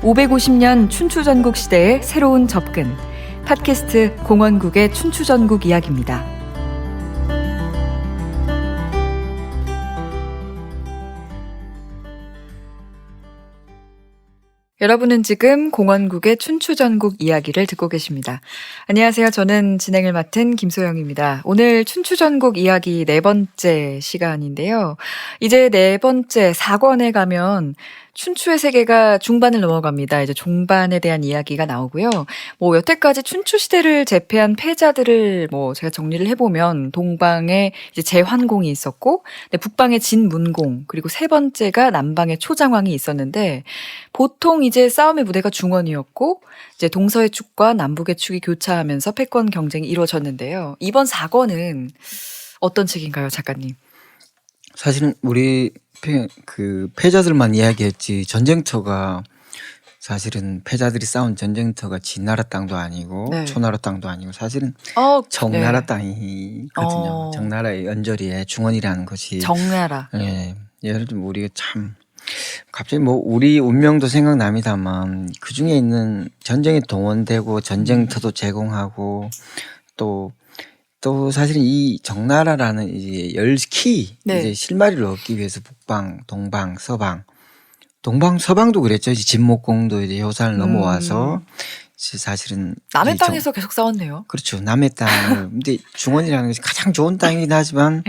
550년 춘추전국 시대의 새로운 접근. 팟캐스트 공원국의 춘추전국 이야기입니다. 여러분은 지금 공원국의 춘추전국 이야기를 듣고 계십니다. 안녕하세요. 저는 진행을 맡은 김소영입니다. 오늘 춘추전국 이야기 4번째 시간인데요. 이제 4번째 4권에 가면 춘추의 세계가 중반을 넘어갑니다. 이제 종반에 대한 이야기가 나오고요. 여태까지 춘추 시대를 제패한 패자들을 제가 정리를 해보면 동방에 이제 제환공이 있었고, 북방에 진문공, 그리고 세 번째가 남방에 초장왕이 있었는데, 보통 이제 싸움의 무대가 중원이었고, 이제 동서의 축과 남북의 축이 교차하면서 패권 경쟁이 이루어졌는데요. 이번 4권은 어떤 책인가요, 작가님? 사실은 우리 패자들만 이야기했지 전쟁터가 사실은 패자들이 싸운 전쟁터가 진나라 땅도 아니고 초나라 땅도 아니고 사실은 정나라 땅이거든요. 정나라의 연저리에 중원이라는 것이 정나라. 예, 예를 들면 우리가 참 갑자기 우리 운명도 생각납니다만 그 중에 있는 전쟁에 동원되고 전쟁터도 제공하고 또 사실은 이 정나라라는 이제 열키 이제 실마리를 얻기 위해서 북방, 동방, 서방, 서방도 그랬죠. 이제 진목공도 이제 효산을 넘어와서 사실은 남의 땅에서 계속 싸웠네요. 그렇죠. 남의 땅을 근데 중원이라는 것이 가장 좋은 땅이긴 하지만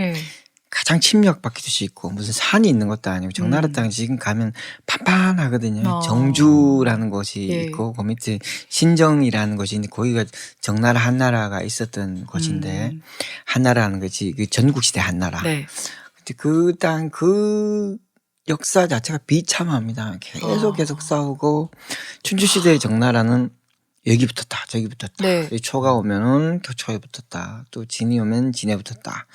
가장 침략받기도 쉽고 무슨 산이 있는 것도 아니고 정나라 땅에 지금 가면 판판하거든요. 정주라는 곳이 있고 그 밑에 신정이라는 곳이 있는데 거기가 정나라 한나라가 있었던 곳인데 한나라는 것이 그 전국시대 한나라. 근데 그 땅 그 역사 자체가 비참합니다. 계속 싸우고 춘추시대의 정나라는 여기 붙었다 저기 붙었다. 초가 오면은 교초에 붙었다. 또 진이 오면 진에 붙었다.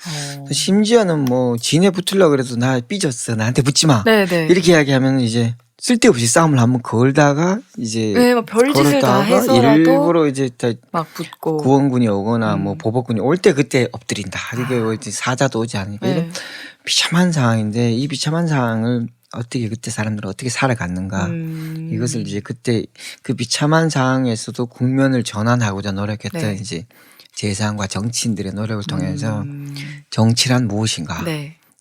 심지어는 진에 붙으려고 그래도 나 삐졌어 나한테 붙지 마. 이렇게 이야기하면 이제 쓸데없이 싸움을 한번 걸다가 이제 별짓을 다 해서라도 일부러 이제 막 붙고 구원군이 오거나 보복군이 올 때 그때 엎드린다. 이게 사자도 오지 않으니까 이런 비참한 상황인데 이 비참한 상황을 어떻게 그때 사람들은 어떻게 살아갔는가 이것을 이제 그때 그 비참한 상황에서도 국면을 전환하고자 노력했던 이제 재상과 정치인들의 노력을 통해서 정치란 무엇인가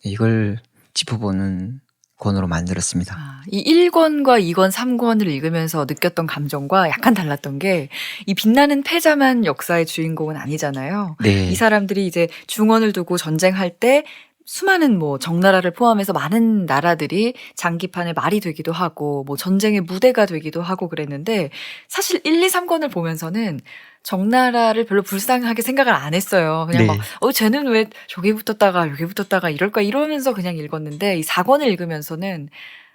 이걸 짚어보는 권으로 만들었습니다. 이 1권과 2권, 3권을 읽으면서 느꼈던 감정과 약간 달랐던 게 이 빛나는 패자만 역사의 주인공은 아니잖아요. 이 사람들이 이제 중원을 두고 전쟁할 때 수많은 정나라를 포함해서 많은 나라들이 장기판의 말이 되기도 하고 전쟁의 무대가 되기도 하고 그랬는데 사실 1, 2, 3권을 보면서는 정나라를 별로 불쌍하게 생각을 안 했어요. 그냥 쟤는 왜 저기 붙었다가 여기 붙었다가 이럴까 이러면서 그냥 읽었는데 이 4권을 읽으면서는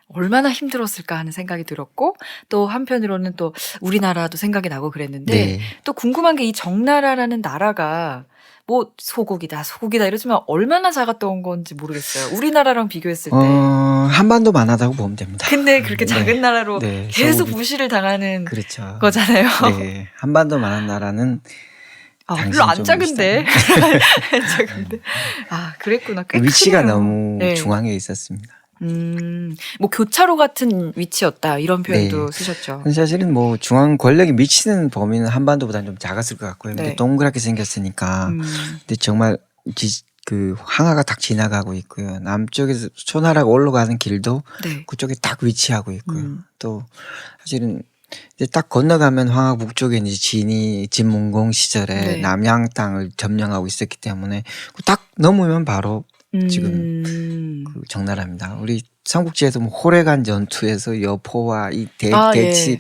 얼마나 힘들었을까 하는 생각이 들었고 또 한편으로는 또 우리나라도 생각이 나고 그랬는데 또 궁금한 게 이 정나라라는 나라가 소국이다 이러지만 얼마나 작았던 건지 모르겠어요. 우리나라랑 비교했을 때 한반도만 하다고 보면 됩니다. 근데 그렇게 작은 나라로 계속 무시를 당하는 거잖아요. 한반도만한 나라는 별로 안 작은데. 작은데. 그랬구나. 꽤 위치가 크네요. 너무 중앙에 있었습니다. 교차로 같은 위치였다 이런 표현도 쓰셨죠. 사실은 중앙 권력이 미치는 범위는 한반도보다는 좀 작았을 것 같고요. 근데 동그랗게 생겼으니까. 근데 정말 그 항아가 딱 지나가고 있고요. 남쪽에서 초나라가 올라가는 길도 그쪽에 딱 위치하고 있고요. 또 사실은 이제 딱 건너가면 황하 북쪽에 이제 진문공 시절에 남양 땅을 점령하고 있었기 때문에 딱 넘으면 바로 지금 그 정나라입니다. 우리 삼국지에도 호래간 전투에서 여포와 이 대치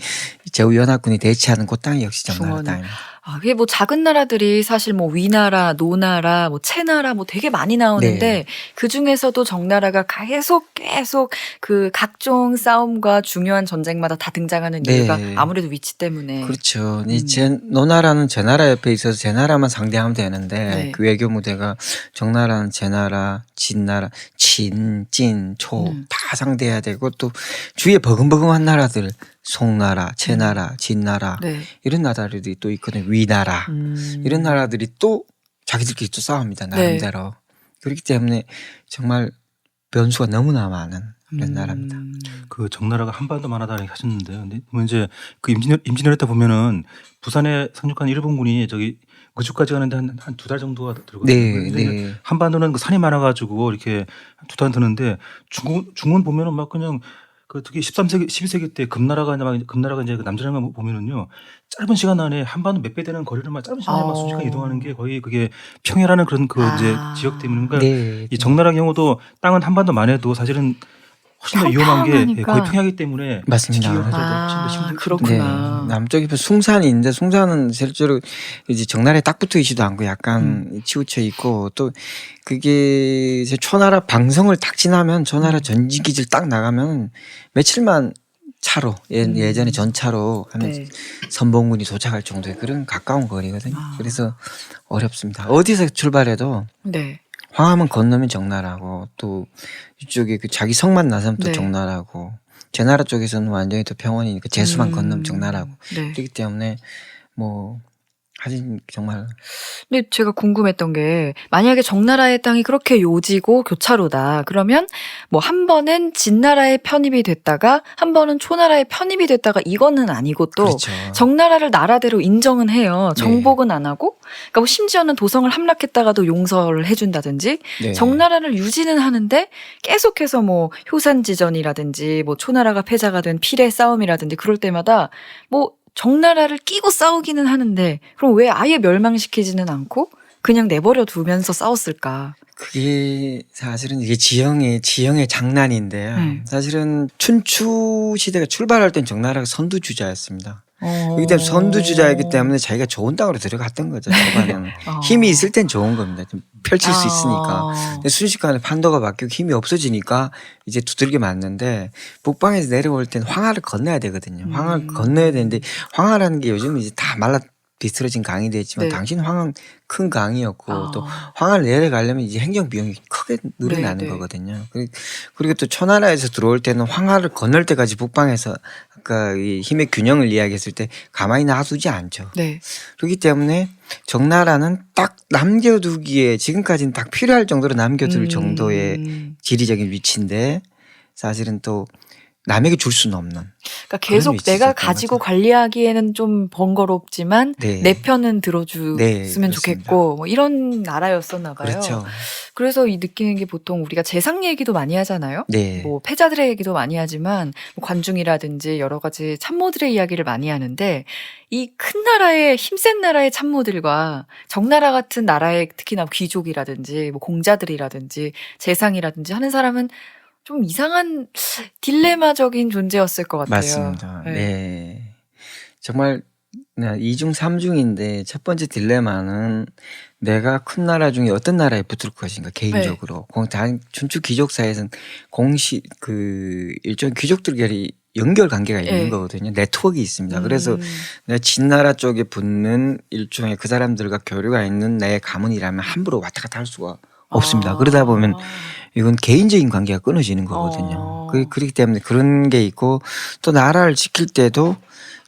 제후연합군이 대치하는 그 땅이 역시 정나라 땅입니다. 그게 작은 나라들이 사실 위나라, 노나라, 채나라 되게 많이 나오는데 그 중에서도 정나라가 계속 그 각종 싸움과 중요한 전쟁마다 다 등장하는 이유가 아무래도 위치 때문에. 그렇죠. 노나라는 제나라 옆에 있어서 제나라만 상대하면 되는데 그 외교 무대가 정나라는 제나라, 진나라, 진, 초 다 상대해야 되고 또 주위에 버금버금한 나라들 송나라, 채나라, 진나라 이런 나라들이 또 있거든요. 위나라 이런 나라들이 또 자기들끼리 또 싸웁니다. 나름대로. 그렇기 때문에 정말 변수가 너무나 많은 그런 나라입니다. 그 적나라가 한반도 만하다 이렇게 하셨는데, 근데 뭐 이제 그 임진왜란 때 보면은 부산에 상륙한 일본군이 저기 의주까지 가는데 한 두 달 정도가 들거든요. 네, 근데 네. 한반도는 그 산이 많아가지고 이렇게 두 달 드는데 중원 보면은 막 그냥 그 특히 13세기, 12세기 때 금나라가 이제 그 남전을 보면은요, 짧은 시간 안에 한반도 몇 배 되는 거리를 막 짧은 시간 안에 막 순식간에 이동하는 게 거의 그게 평야라는 그런 그 이제 지역 때문에, 그러니까 네, 이 네. 적나라 경우도 땅은 한반도만 해도 사실은 훨씬 더 위험한 게 평평하니까. 거의 평야이기 때문에 맞습니다. 지키기가 사실 훨씬 더 힘들. 그렇구나. 네. 남쪽에 숭산이 있는데 숭산은 실제로 이제 적나라에 딱 붙어 있지도 않고 약간 치우쳐 있고, 또 그게 이제 초나라 방성을 딱 지나면 초나라 전지기지를 딱 나가면 며칠만 차로 예전에 전차로 하면 네. 선봉군이 도착할 정도의 그런 가까운 거리거든요. 그래서 어렵습니다. 어디서 출발해도 네. 황함은 건너면 적나라고, 또 이쪽에 그 자기 성만 나서면 또 네. 적나라고, 제 나라 쪽에서는 완전히 또 평원이니까 제수만 건너면 적나라고. 네. 그렇기 때문에 뭐 하긴 정말. 근데 제가 궁금했던 게, 만약에 적나라의 땅이 그렇게 요지고 교차로다. 그러면 뭐 한 번은 진나라에 편입이 됐다가 한 번은 초나라에 편입이 됐다가 이거는 아니고, 또 그렇죠. 적나라를 나라대로 인정은 해요. 네. 정복은 안 하고, 그러니까 뭐 심지어는 도성을 함락했다가도 용서를 해준다든지, 네. 적나라를 유지는 하는데 계속해서 뭐 효산지전이라든지 뭐 초나라가 패자가 된 필의 싸움이라든지 그럴 때마다 뭐 적나라를 끼고 싸우기는 하는데, 그럼 왜 아예 멸망시키지는 않고 그냥 내버려 두면서 싸웠을까? 그게 사실은 이게 지형의 장난인데요. 네. 사실은 춘추 시대가 출발할 땐 적나라가 선두주자였습니다. 그렇기 때문에 선두주자이기 때문에 자기가 좋은 땅으로 들어갔던 거죠. 초반에는. 힘이 있을 땐 좋은 겁니다. 좀 펼칠 수 있으니까. 근데 순식간에 판도가 바뀌고 힘이 없어지니까 이제 두들겨 맞는데, 북방에서 내려올 땐 황하를 건너야 되거든요. 황하를 건너야 되는데, 황하라는 게 요즘 이제 다 말라 비틀어진 강이 됐지만, 네. 당신 황은 큰 강이었고, 또 황하를 내려가려면 이제 행정 비용이 크게 늘어나는 네. 거거든요. 그리고 또 초나라에서 들어올 때는 황하를 건널 때까지 북방에서 아까 이 힘의 균형을 이야기했을 때 가만히 놔두지 않죠. 네. 그렇기 때문에 적나라는 딱 남겨두기에, 지금까지는 딱 필요할 정도로 남겨둘 정도의 지리적인 위치인데, 사실은 또 남에게 줄 수는 없는. 그러니까 계속 내가 가지고 거죠. 관리하기에는 좀 번거롭지만 네. 내 편은 들어줬으면 네, 좋겠고, 뭐 이런 나라였었나 봐요. 그렇죠. 그래서 이 느끼는 게, 보통 우리가 재상 얘기도 많이 하잖아요. 네. 뭐 패자들의 얘기도 많이 하지만 뭐 관중이라든지 여러 가지 참모들의 이야기를 많이 하는데, 이 큰 나라의, 힘센 나라의 참모들과 적나라 같은 나라의 특히나 귀족이라든지 뭐 공자들이라든지 재상이라든지 하는 사람은 좀 이상한 딜레마적인 존재였을 것 같아요. 맞습니다. 네. 네. 정말 이중 삼중인데, 첫 번째 딜레마는 내가 큰 나라 중에 어떤 나라에 붙을 것인가, 개인적으로. 춘추 귀족사에서는 일종 귀족들끼리 연결 관계가 있는 네. 거거든요. 네트워크가 있습니다. 그래서 내가 진나라 쪽에 붙는 일종의 그 사람들과 교류가 있는 내 가문이라면 함부로 왔다 갔다 할 수가 없습니다. 그러다 보면 이건 개인적인 관계가 끊어지는 거거든요. 그렇기 때문에 그런 게 있고, 또 나라를 지킬 때도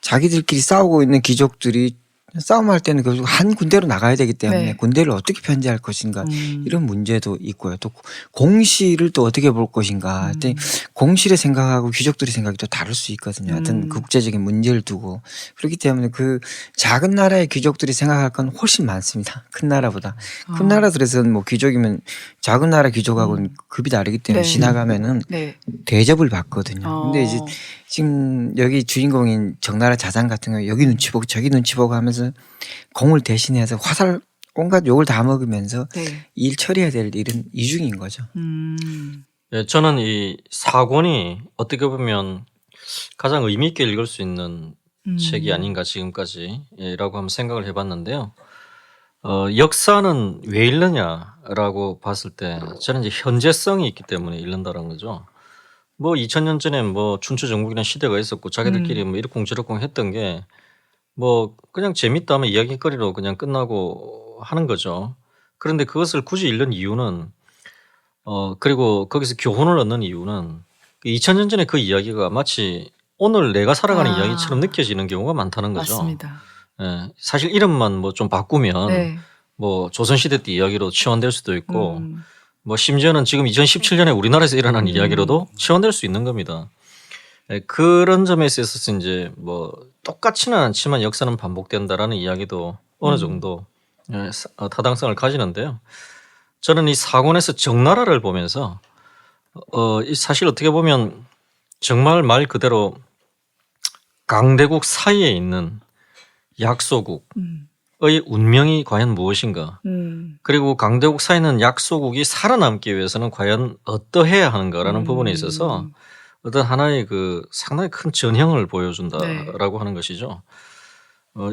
자기들끼리 싸우고 있는 귀족들이 싸움할 때는 결국 한 군대로 나가야 되기 때문에, 네. 군대를 어떻게 편제할 것인가, 이런 문제도 있고요. 또 공실을 또 어떻게 볼 것인가. 공실의 생각하고 귀족들의 생각이 또 다를 수 있거든요. 어떤 국제적인 문제를 두고. 그렇기 때문에 그 작은 나라의 귀족들이 생각할 건 훨씬 많습니다. 큰 나라보다. 큰 나라들에서는 뭐 귀족이면 작은 나라 귀족하고는 급이 다르기 때문에 네. 지나가면은 네. 대접을 받거든요. 근데 이제 지금 여기 주인공인 적나라 자장 같은 경우, 여기 눈치 보고 저기 눈치 보고 하면서 공을 대신해서 화살 온갖 욕을 다 먹으면서 네. 일 처리해야 될 일은 이중인 거죠. 예, 저는 이 사권이 어떻게 보면 가장 의미 있게 읽을 수 있는 책이 아닌가 지금까지라고 한번 생각을 해봤는데요. 역사는 왜 읽느냐라고 봤을 때 저는 이제 현재성이 있기 때문에 읽는다는 거죠. 뭐 2000년 전에 뭐 춘추 전국이라는 시대가 있었고 자기들끼리 뭐 이러쿵저러쿵 했던 게 뭐 그냥 재밌다 하면 이야기거리로 그냥 끝나고 하는 거죠. 그런데 그것을 굳이 읽는 이유는 그리고 거기서 교훈을 얻는 이유는 2000년 전에 그 이야기가 마치 오늘 내가 살아가는 이야기처럼 느껴지는 경우가 많다는 거죠. 맞습니다. 예, 사실 이름만 뭐 좀 바꾸면 네. 뭐 조선시대 때 이야기로 치환될 수도 있고 뭐 심지어는 지금 2017년에 우리나라에서 일어난 이야기로도 치환될 수 있는 겁니다. 그런 점에 있어서 이제 뭐 똑같지는 않지만 역사는 반복된다라는 이야기도 어느 정도 타당성을 가지는데요. 저는 이 사곤에서 정나라를 보면서 이 사실 어떻게 보면 정말 말 그대로 강대국 사이에 있는 약소국의 운명이 과연 무엇인가, 그리고 강대국 사이에 있는 약소국이 살아남기 위해서는 과연 어떠해야 하는가라는 부분에 있어서 어떤 하나의 그 상당히 큰 전형을 보여준다라고 하는 것이죠.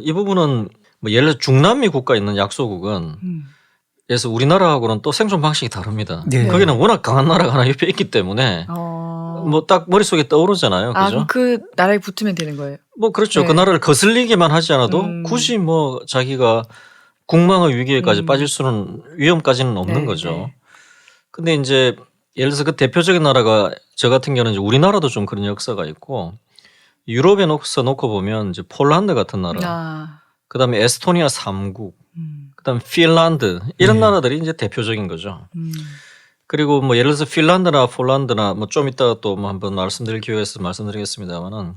이 부분은 뭐 예를 들어 중남미 국가에 있는 약소국은 그래서 우리나라하고는 또 생존 방식이 다릅니다. 네. 거기는 워낙 강한 나라가 하나 옆에 있기 때문에 뭐 딱 머릿속에 떠오르잖아요. 아, 그죠? 그럼 그 나라에 붙으면 되는 거예요? 뭐 그렇죠. 네. 그 나라를 거슬리기만 하지 않아도 굳이 뭐 자기가 국망의 위기에까지 빠질 수는 위험까지는 없는 네, 거죠. 네. 근데 이제 예를 들어서 그 대표적인 나라가 저 같은 경우는 이제 우리나라도 좀 그런 역사가 있고 유럽에 놓고 보면 이제 폴란드 같은 나라, 그다음에 에스토니아 3국, 그다음에 핀란드 이런 나라들이 이제 대표적인 거죠. 그리고 뭐 예를 들어서 핀란드나 폴란드나 뭐 좀 이따가 또 뭐 한번 말씀드릴 기회가 있어서 말씀드리겠습니다만은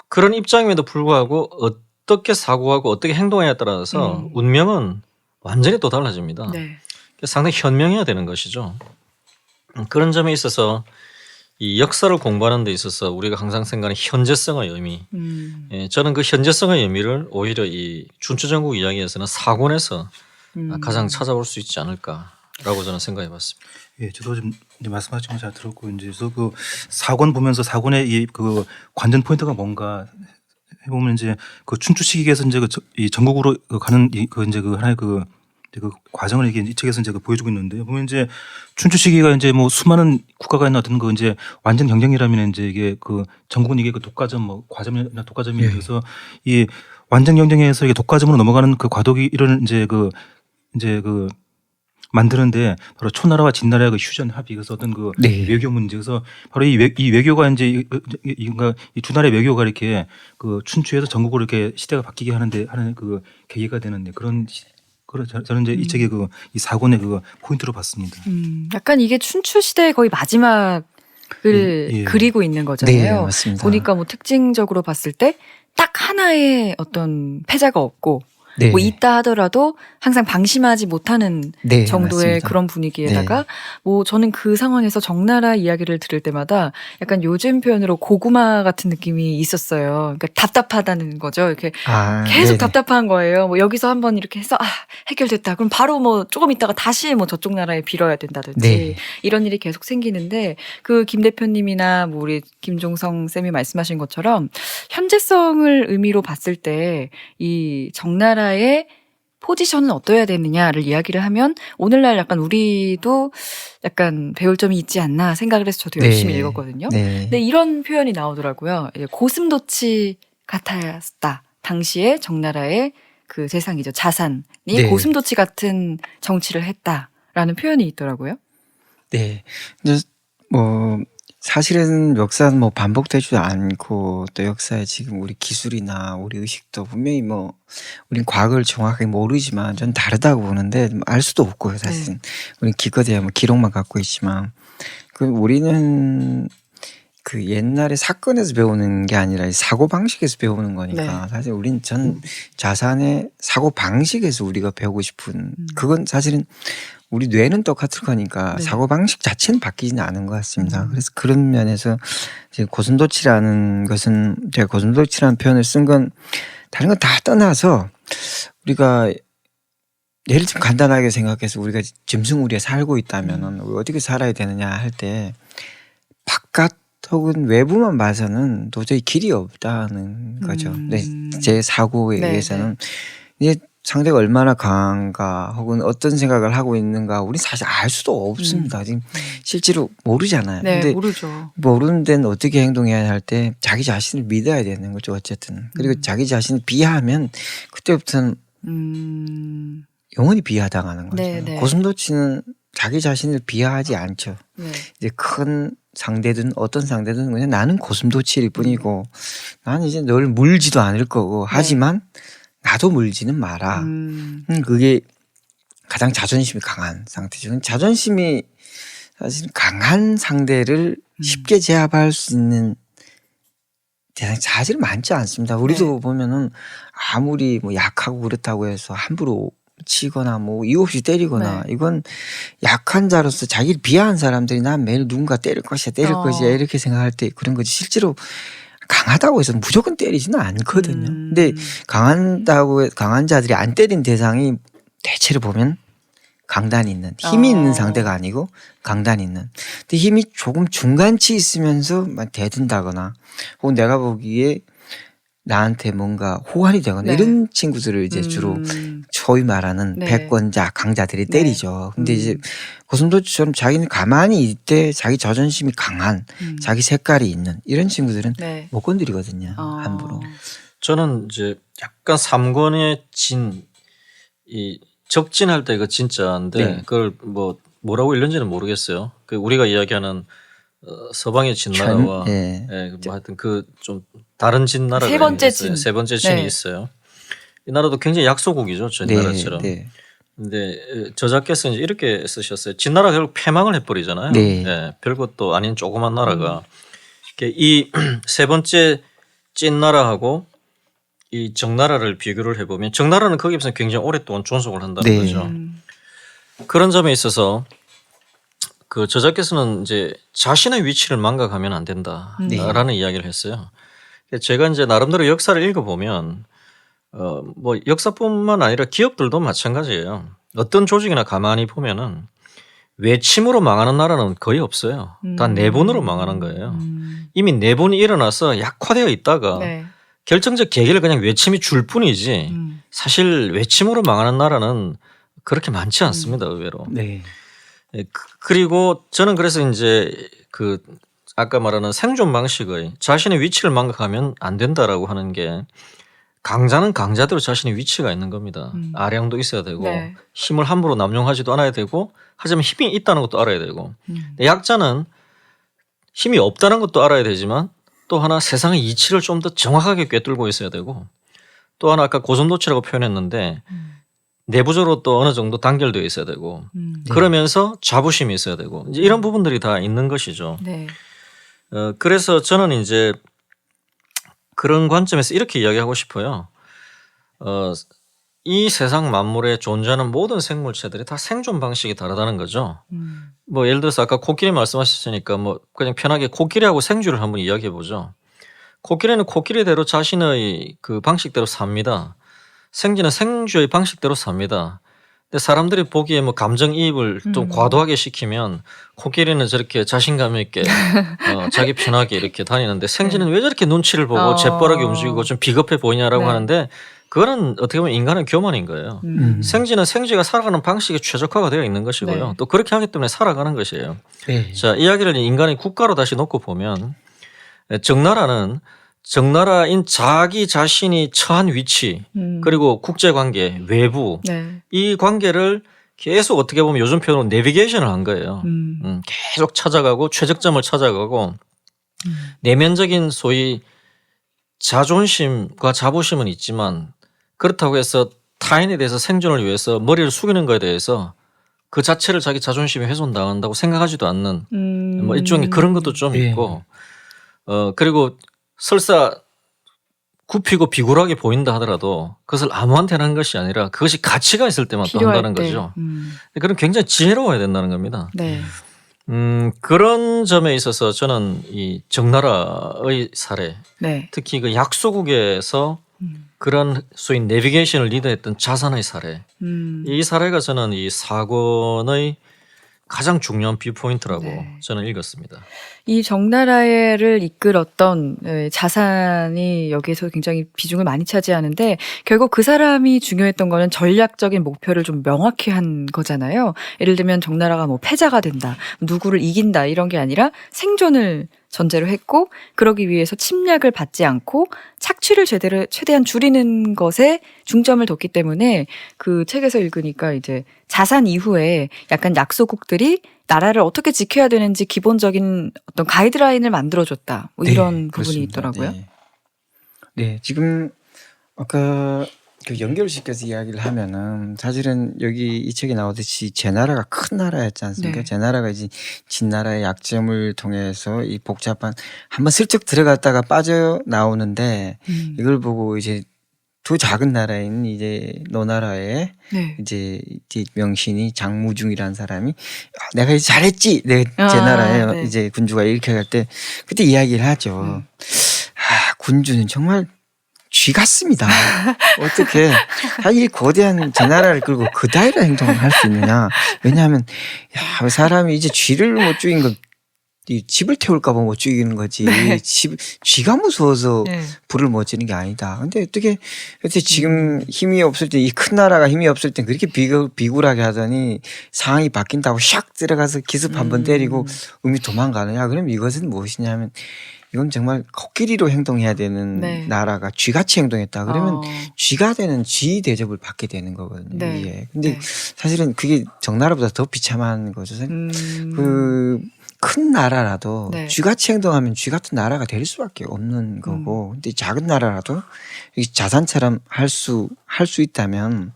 그런 입장임에도 불구하고 어떻게 사고하고 어떻게 행동해야 따라서 운명은 완전히 또 달라집니다. 네. 상당히 현명해야 되는 것이죠. 그런 점에 있어서 이 역사를 공부하는 데 있어서 우리가 항상 생각하는 현재성의 의미, 예, 저는 그 현재성의 의미를 오히려 이 준추전국 이야기에서는 사곤에서 가장 찾아볼 수 있지 않을까라고 저는 생각해 봤습니다. 예, 저도 지금 이제 말씀하신 거 잘 들었고 이제 그 사권 보면서 사권의 이 그 관전 포인트가 뭔가 해보면 이제 그 춘추 시기에서 이제 이 전국으로 가는 그 이제 그 하나의 그 과정을 이게 이 책에서 이제 보여주고 있는데 보면 이제 춘추 시기가 이제 뭐 수많은 국가가 있는 어떤 그 이제 완전 경쟁이라면 이제 이게 그 전국은 이게 그 독과점 뭐 과점이나 독과점이 돼서 이 완전 경쟁에서 이게 독과점으로 넘어가는 그 과도기 이런 이제 그 만드는데 바로 초나라와 진나라의 그 휴전 합의, 그래서 어떤 그 외교 문제, 그래서 바로 이 외교가 이제 이 두 나라의 외교가 이렇게 그 춘추에서 전국으로 이렇게 시대가 바뀌게 하는 그 계기가 되는데 그런 저는 이제 이 책의 이 사권의 그 포인트로 봤습니다. 약간 이게 춘추 시대의 거의 마지막을 그리고 있는 거잖아요. 네, 맞습니다. 보니까 뭐 특징적으로 봤을 때 딱 하나의 어떤 패자가 없고 네. 뭐 있다 하더라도 항상 방심하지 못하는 네, 정도의 맞습니다. 그런 분위기에다가 뭐 저는 그 상황에서 정나라 이야기를 들을 때마다 약간 요즘 표현으로 고구마 같은 느낌이 있었어요. 그러니까 답답하다는 거죠. 이렇게 계속 네네. 답답한 거예요. 뭐 여기서 한번 이렇게 해서 해결됐다. 그럼 바로 뭐 조금 있다가 다시 뭐 저쪽 나라에 빌어야 된다든지 네. 이런 일이 계속 생기는데 그 김 대표님이나 뭐 우리 김종성 쌤이 말씀하신 것처럼 현재성을 의미로 봤을 때 이 정나라의 포지션은 어떠해야 되느냐를 이야기를 하면 오늘날 약간 우리도 약간 배울 점이 있지 않나 생각을 해서 저도 열심히 읽었거든요. 네. 근데 이런 표현이 나오더라고요. 고슴도치 같았다. 당시에 정나라의 그 재상이죠. 자산이 고슴도치 같은 정치를 했다라는 표현이 있더라고요. 네. 근데 뭐 사실은 역사는 뭐 반복되지도 않고 또 역사에 지금 우리 기술이나 우리 의식도 분명히 뭐 우린 과거를 정확하게 모르지만 전 다르다고 보는데 알 수도 없고요. 사실은 우린 기껏해야 뭐 기록만 갖고 있지만 그 우리는 그 옛날에 사건에서 배우는 게 아니라 사고 방식에서 배우는 거니까 사실 우린 전 자산의 사고 방식에서 우리가 배우고 싶은 그건 사실은 우리 뇌는 똑같을 거니까 사고 방식 자체는 바뀌지는 않은 것 같습니다. 그래서 그런 면에서 이제 고슴도치라는 것은 제가 고슴도치라는 표현을 쓴 건 다른 건 다 떠나서 우리가 예를 좀 간단하게 생각해서 우리가 짐승우리에 살고 있다면은 어떻게 살아야 되느냐 할 때 바깥 혹은 외부만 봐서는 도저히 길이 없다는 거죠. 제 사고에 의해서는 이게 상대가 얼마나 강한가 혹은 어떤 생각을 하고 있는가 우리 사실 알 수도 없습니다. 지금 실제로 모르잖아요. 네, 근데 모르죠. 모르는 데는 어떻게 행동해야 할 때 자기 자신을 믿어야 되는 거죠. 어쨌든. 그리고 자기 자신을 비하하면 그때부터는 영원히 비하당하는 거죠. 고슴도치는 자기 자신을 비하하지 않죠. 이제 큰 상대든 어떤 상대든 그냥 나는 고슴도치일 뿐이고 나는 이제 널 물지도 않을 거고 하지만 나도 물지는 마라. 그게 가장 자존심이 강한 상태죠. 자존심이 사실 강한 상대를 쉽게 제압할 수 있는 대상이 사실 많지 않습니다. 우리도 보면은 아무리 뭐 약하고 그렇다고 해서 함부로 치거나 뭐 이유 없이 때리거나 이건 약한 자로서 자기를 비하한 사람들이 난 매일 누군가 때릴 것이야 이렇게 생각할 때 그런 거지 실제로 강하다고 해서 무조건 때리지는 않거든요. 근데 강한 자들이 안 때린 대상이 대체로 보면 강단이 있는 힘이 있는 상대가 아니고 강단이 있는. 근데 힘이 조금 중간치 있으면서 막 대든다거나 혹은 내가 보기에 나한테 뭔가 호환이 되거나 이런 친구들을 이제 주로 소위 말하는 패권자 강자들이 때리죠. 근데 이제 고슴도치처럼 자기는 가만히 있대 자기 자존심이 강한 자기 색깔이 있는 이런 친구들은 못 건드리거든요. 함부로. 저는 이제 약간 삼권의 이 적진할 때 그 진짜인데 그걸 뭐라고 읽는지는 모르겠어요. 그 우리가 이야기하는 서방의 진나라와 뭐 하여튼 그 좀 다른 진나라가 세 번째 있어요. 진. 세 번째 진이 있어요. 이 나라도 굉장히 약소국이죠. 저 나라처럼. 근데 저자께서 이제 이렇게 쓰셨어요. 진나라가 결국 패망을 해버리잖아요. 별것도 아닌 조그만 나라가 이 세 번째 찐나라하고 이 정나라를 비교를 해보면 정나라는 거기에서 굉장히 오랫동안 존속을 한다는 거죠. 그런 점에 있어서 그 저자께서는 이제 자신의 위치를 망각하면 안 된다라는 이야기를 했어요. 제가 이제 나름대로 역사를 읽어보면 뭐 역사뿐만 아니라 기업들도 마찬가지예요. 어떤 조직이나 가만히 보면은 외침으로 망하는 나라는 거의 없어요. 다 내분으로 망하는 거예요. 이미 내분이 일어나서 약화되어 있다가 결정적 계기를 그냥 외침이 줄 뿐이지 사실 외침으로 망하는 나라는 그렇게 많지 않습니다. 의외로. 그리고 저는 그래서 이제 그 아까 말하는 생존 방식의 자신의 위치를 망각하면 안 된다라고 하는 게 강자는 강자대로 자신의 위치가 있는 겁니다. 아량도 있어야 되고 힘을 함부로 남용하지도 않아야 되고 하지만 힘이 있다는 것도 알아야 되고 약자는 힘이 없다는 것도 알아야 되지만 또 하나 세상의 이치를 좀 더 정확하게 꿰뚫고 있어야 되고 또 하나 아까 고슴도치라고 표현했는데 내부적으로 또 어느 정도 단결되어 있어야 되고 그러면서 자부심이 있어야 되고 이제 이런 부분들이 다 있는 것이죠. 그래서 저는 이제 그런 관점에서 이렇게 이야기하고 싶어요. 이 세상 만물에 존재하는 모든 생물체들이 다 생존 방식이 다르다는 거죠. 뭐 예를 들어서 아까 코끼리 말씀하셨으니까 뭐 그냥 편하게 코끼리하고 생쥐를 한번 이야기해 보죠. 코끼리는 코끼리대로 자신의 그 방식대로 삽니다. 생쥐는 생쥐의 방식대로 삽니다. 근데 사람들이 보기에 뭐 감정이입을 좀 과도하게 시키면 코끼리는 저렇게 자신감 있게 자기 편하게 이렇게 다니는데 생쥐는 왜 저렇게 눈치를 보고 재빠르게 움직이고 좀 비겁해 보이냐라고 하는데 그거는 어떻게 보면 인간의 교만인 거예요. 생쥐는 생쥐가 살아가는 방식이 최적화가 되어 있는 것이고요. 또 그렇게 하기 때문에 살아가는 것이에요. 자, 이야기를 인간의 국가로 다시 놓고 보면 정나라는 정나라인 자기 자신이 처한 위치 그리고 국제관계 외부 이 관계를 계속 어떻게 보면 요즘 표현으로 내비게이션을 한 거예요. 계속 찾아가고 최적점을 찾아가고 내면적인 소위 자존심과 자부심은 있지만 그렇다고 해서 타인에 대해서 생존을 위해서 머리를 숙이는 것에 대해서 그 자체를 자기 자존심이 훼손당한다고 생각하지도 않는 뭐 일종의 그런 것도 좀 있고 그리고 설사 굽히고 비굴하게 보인다 하더라도 그것을 아무한테나 하는 것이 아니라 그것이 가치가 있을 때만 또 한다는 거죠. 그럼 굉장히 지혜로워야 된다는 겁니다. 그런 점에 있어서 저는 이 정나라의 사례 특히 그 약소국에서 그런 소위 내비게이션을 리드했던 자산의 사례 이 사례가 저는 이 사권의 가장 중요한 뷰포인트라고 저는 읽었습니다. 이 정나라를 이끌었던 자산이 여기에서 굉장히 비중을 많이 차지하는데 결국 그 사람이 중요했던 거는 전략적인 목표를 좀 명확히 한 거잖아요. 예를 들면 정나라가 뭐 패자가 된다, 누구를 이긴다 이런 게 아니라 생존을 전제로 했고 그러기 위해서 침략을 받지 않고 착취를 최대한 줄이는 것에 중점을 뒀기 때문에 그 책에서 읽으니까 이제 자산 이후에 약간 약소국들이 나라를 어떻게 지켜야 되는지 기본적인 어떤 가이드라인을 만들어줬다. 뭐 이런 부분이 그렇습니다. 있더라고요. 지금 아까 그 연결시켜서 이야기를 하면은 사실은 여기 이 책에 나오듯이 제 나라가 큰 나라였지 않습니까? 네. 제 나라가 이제 진 나라의 약점을 통해서 이 복잡한 한번 슬쩍 들어갔다가 빠져나오는데 이걸 보고 이제 두 작은 나라인 이제 노나라의 네. 이제 명신이 장무중이라는 사람이 내가 이제 잘했지. 제 아, 나라에 네. 이제 군주가 이렇게 갈 때 그때 이야기를 하죠. 군주는 정말 쥐 같습니다. 어떻게 이 거대한 제 나라를 끌고 그 다이라 행동을 할 수 있느냐. 왜냐하면 사람이 이제 쥐를 못 죽인 건 이 집을 태울까 봐 못 죽이는 거지. 네. 쥐가 무서워서 네. 불을 못 지는 게 아니다. 근데 어떻게 지금 힘이 없을 때 이 큰 나라가 힘이 없을 때 그렇게 비굴하게 하더니 상황이 바뀐다고 샥 들어가서 기습 한번 때리고 음이 도망가느냐. 그럼 이것은 무엇이냐면 이건 정말 코끼리로 행동해야 되는 네. 나라가 쥐같이 행동했다. 그러면 쥐가 되는 쥐 대접을 받게 되는 거거든요. 네. 예. 근데 네. 사실은 그게 정나라보다 더 비참한 거죠. 큰 나라라도 네. 쥐같이 행동하면 쥐 같은 나라가 될 수밖에 없는 거고, 근데 작은 나라라도 자산처럼 할 수 있다면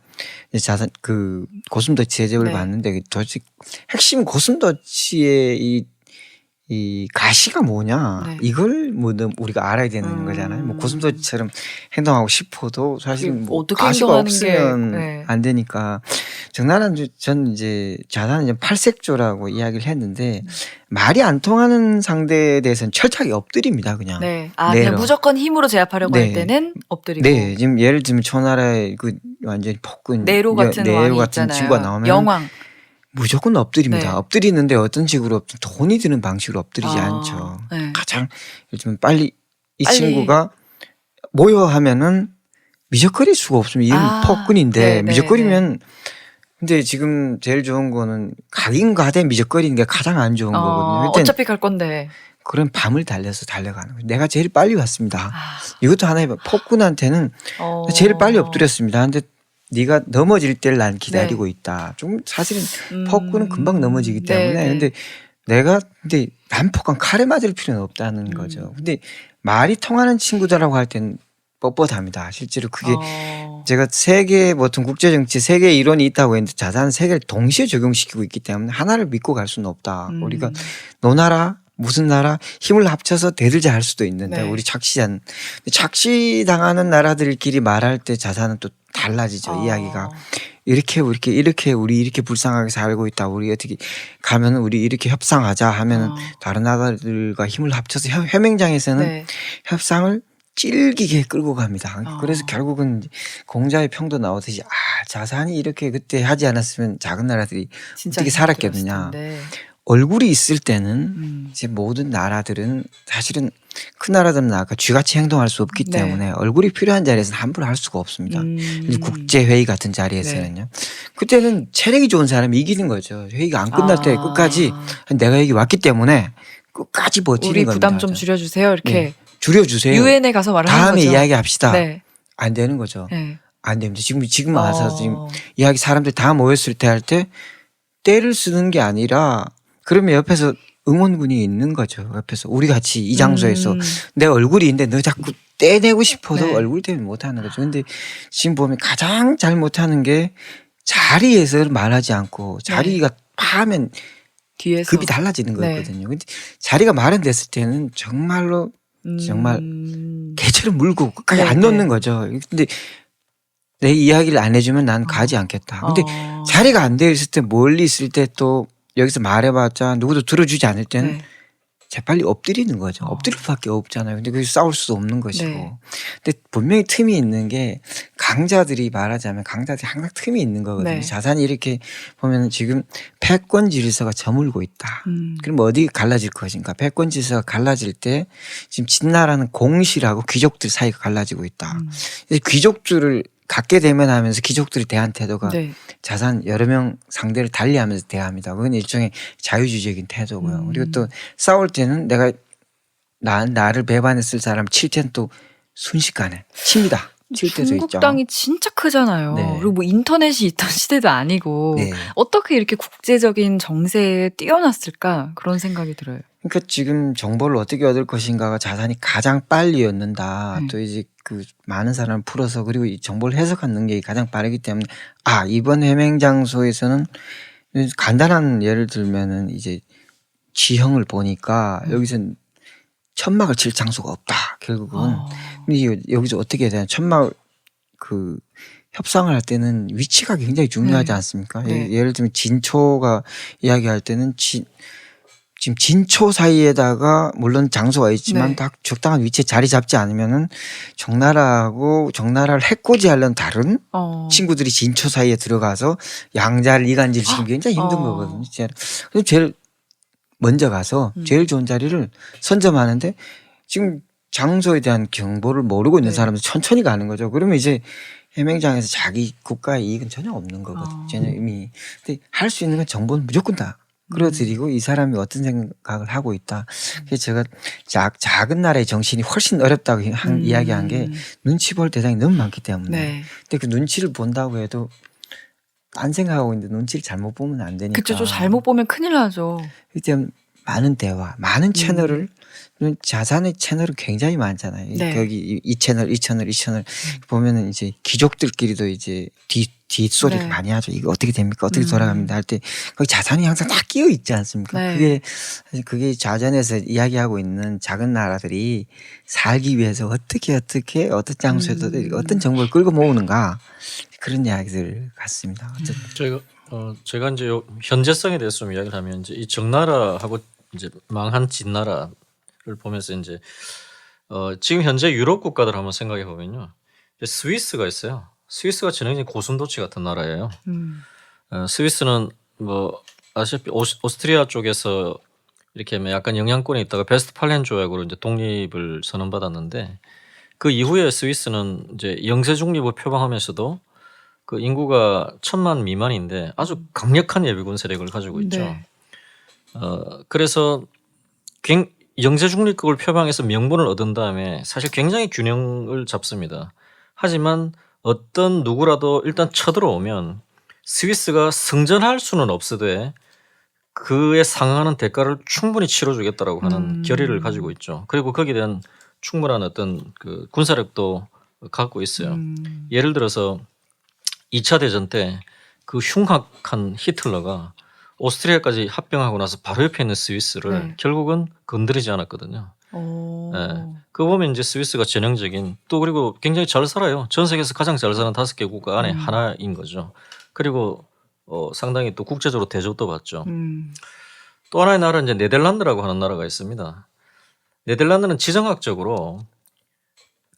이제 그 고슴도치 대접을 네. 받는데 도대체 핵심 고슴도치의 이 가시가 뭐냐, 네. 이걸 뭐 우리가 알아야 되는 거잖아요. 뭐 고슴도치처럼 행동하고 싶어도 사실 뭐 어떻게 가시가 행동하는 없으면 게, 네. 안 되니까. 정나라는 전 이제 자산은 이제 팔색조라고 이야기를 했는데 말이 안 통하는 상대에 대해서는 철저하게 엎드립니다. 그냥. 네. 그냥 무조건 힘으로 제압하려고 할 때는 엎드리고. 네. 지금 예를 들면 초나라의 그 완전히 폭군 네로 같은 왕이 있잖아요. 친구가 나오면 영왕. 무조건 엎드립니다. 네. 엎드리는데 어떤 식으로 돈이 드는 방식으로 엎드리지 않죠. 네. 가장 요즘 빨리 친구가 모여 하면은 미적거릴 수가 없습니다. 이건 폭군인데 네, 미적거리면 근데 지금 제일 좋은 거는 각인가대 미적거리는 게 가장 안 좋은 거거든요. 어차피 갈 건데. 그럼 밤을 달려서 달려가는 거예요. 내가 제일 빨리 왔습니다. 이것도 하나의 폭군한테는 제일 빨리 엎드렸습니다. 근데 네가 넘어질 때를 난 기다리고 있다. 좀 사실은 폭군은 금방 넘어지기 때문에. 근데 근데 난폭한 칼에 맞을 필요는 없다는 거죠. 근데 말이 통하는 친구들하고 할 때는 뻣뻣합니다. 실제로 그게 제가 세계 어떤 국제정치 세계 이론이 있다고 했는데 자산 세계를 동시에 적용시키고 있기 때문에 하나를 믿고 갈 수는 없다. 우리가 노나라 무슨 나라 힘을 합쳐서 대들자 할 수도 있는데 우리 착시당하는 나라들끼리 말할 때 자산은 또 달라지죠. 이야기가 이렇게 우리 이렇게 불쌍하게 살고 있다. 우리 어떻게 가면 우리 이렇게 협상하자 하면은 다른 나라들과 힘을 합쳐서 협맹장에서는 협상을 찔기게 끌고 갑니다. 그래서 결국은 공자의 평도 나오듯이 자산이 이렇게 그때 하지 않았으면 작은 나라들이 어떻게 살았겠느냐. 얼굴이 있을 때는 이제 모든 나라들은 사실은 큰 나라들은 아까 쥐같이 행동할 수 없기 때문에 얼굴이 필요한 자리에서는 함부로 할 수가 없습니다. 국제회의 같은 자리에서는요. 그때는 체력이 좋은 사람이 이기는 거죠. 회의가 안 끝날 때 끝까지 내가 여기 왔기 때문에 끝까지 버티는 우리 겁니다. 부담 좀 줄여주세요. 이렇게. 줄여주세요. 유엔에 가서 말하는 다음에 거죠. 이야기합시다. 안 되는 거죠. 안 됩니다. 지금 와서 지금 이야기 사람들 다 모였을 때 할 때 때를 쓰는 게 아니라 그러면 옆에서 응원군이 있는 거죠. 옆에서 우리 같이 이 장소에서 내 얼굴이 있는데 너 자꾸 떼내고 싶어도 얼굴 때문에 못하는 거죠. 근데 지금 보면 가장 잘 못하는 게 자리에서 말하지 않고 자리가 파면 뒤에서 급이 달라지는 거거든요. 근데 자리가 마련됐을 때는 정말로 정말 개처럼 물고 끝까지 안 놓는 거죠. 근데 내 이야기를 안 해주면 난 가지 않겠다. 근데 자리가 안 되어 있을 때 멀리 있을 때 또 여기서 말해봤자 누구도 들어주지 않을 때는 재빨리 엎드리는 거죠. 엎드릴 수밖에 없잖아요. 근데 그게 싸울 수도 없는 것이고. 근데 분명히 틈이 있는 게 강자들이 말하자면 강자들이 항상 틈이 있는 거거든요. 자산이 이렇게 보면 지금 패권 질서가 저물고 있다. 그럼 어디 갈라질 것인가. 패권 질서가 갈라질 때 지금 진나라는 공실하고 귀족들 사이가 갈라지고 있다. 귀족들을 갖게 되면 하면서 귀족들이 대한 태도가 자산 여러 명 상대를 달리하면서 대합니다. 그건 일종의 자유주의적인 태도고요. 그리고 또 싸울 때는 내가 나를 배반했을 사람 칠 때는 또 순식간에 칩니다. 칠 때도 있죠. 중국 땅이 진짜 크잖아요. 그리고 뭐 인터넷이 있던 시대도 아니고 어떻게 이렇게 국제적인 정세에 뛰어났을까 그런 생각이 들어요. 그러니까 지금 정보를 어떻게 얻을 것인가가 자산이 가장 빨리 얻는다. 또 이제 그 많은 사람을 풀어서 그리고 이 정보를 해석하는 능력이 가장 빠르기 때문에 이번 해명 장소에서는 간단한 예를 들면은 이제 지형을 보니까 여기서는 천막을 칠 장소가 없다. 결국은 근데 여기서 어떻게 해야 되나 천막 그 협상을 할 때는 위치가 굉장히 중요하지 않습니까? 예를 들면 진초가 이야기할 때는 지금 진초 사이에다가 물론 장소가 있지만 딱 적당한 위치에 자리 잡지 않으면은 정나라를 해코지하려는 다른 친구들이 진초 사이에 들어가서 양자를 이간질 시키기 굉장히 힘든 거거든요. 그래서 제일 먼저 가서 제일 좋은 자리를 선점하는데 지금 장소에 대한 정보를 모르고 있는 사람들 천천히 가는 거죠. 그러면 이제 해명장에서 자기 국가의 이익은 전혀 없는 거거든요. 전혀 이미. 근데 할 수 있는 건 정보는 무조건 다 끌어들이고 이 사람이 어떤 생각을 하고 있다. 그래서 제가 작은 나라의 정신이 훨씬 어렵다고 이야기한 게 눈치 볼 대상이 너무 많기 때문에. 근데 그 눈치를 본다고 해도 딴 생각하고 있는데 눈치를 잘못 보면 안 되니까. 그쵸. 좀 잘못 보면 큰일 나죠. 그때 많은 대화, 많은 채널을 자산의 채널은 굉장히 많잖아요. 거기 이 채널 보면은 이제 귀족들끼리도 이제 뒷소리를 많이 하죠. 이거 어떻게 됩니까? 어떻게 돌아갑니다 할 때 거기 자산이 항상 다 끼어 있지 않습니까? 그게 자전에서 이야기하고 있는 작은 나라들이 살기 위해서 어떻게 어떤 장소에서 어떤 정보를 끌고 모으는가 그런 이야기들 같습니다. 어쨌든. 제가 이제 현재성에 대해서 좀 이야기를 하면 이제 이 정나라하고 이제 망한 진나라를 보면서 이제 지금 현재 유럽 국가들 한번 생각해 보면요, 스위스가 있어요. 스위스가 전형적인 고순도치 같은 나라예요. 스위스는 뭐 아시다시피 오스트리아 쪽에서 이렇게 약간 영향권에 있다가 베스트팔렌 조약으로 이제 독립을 선언받았는데 그 이후에 스위스는 이제 영세 중립을 표방하면서도 그 인구가 1,000만 미만인데 아주 강력한 예비군 세력을 가지고 있죠. 그래서 영세 중립국을 표방해서 명분을 얻은 다음에 사실 굉장히 균형을 잡습니다. 하지만 어떤 누구라도 일단 쳐들어오면 스위스가 승전할 수는 없으되 그에 상응하는 대가를 충분히 치러주겠다라고 하는 결의를 가지고 있죠. 그리고 거기에 대한 충분한 어떤 그 군사력도 갖고 있어요. 예를 들어서 2차 대전 때 그 흉악한 히틀러가 오스트리아까지 합병하고 나서 바로 옆에 있는 스위스를 결국은 건드리지 않았거든요. 그거 보면 이제 스위스가 전형적인 또 그리고 굉장히 잘 살아요. 전 세계에서 가장 잘 사는 5개 국가 안에 하나인 거죠. 그리고 상당히 또 국제적으로 대접도 받죠. 또 하나의 나라는 이제 네덜란드라고 하는 나라가 있습니다. 네덜란드는 지정학적으로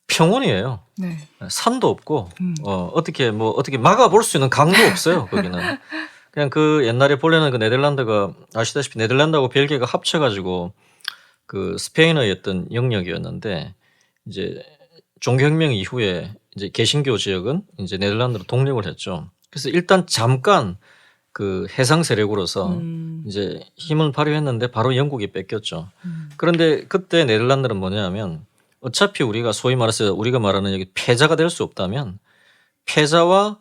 평원이에요. 산도 없고 어떻게 막아볼 수 있는 강도 없어요. 거기는 그냥 그 옛날에 본래는 그 네덜란드가 아시다시피 네덜란드하고 벨기에가 합쳐가지고 그 스페인의 어떤 영역이었는데 이제 종교혁명 이후에 이제 개신교 지역은 이제 네덜란드로 독립을 했죠. 그래서 일단 잠깐 그 해상 세력으로서 이제 힘을 발휘했는데 바로 영국이 뺏겼죠. 그런데 그때 네덜란드는 뭐냐면 어차피 우리가 소위 말해서 우리가 말하는 여기 패자가 될 수 없다면 패자와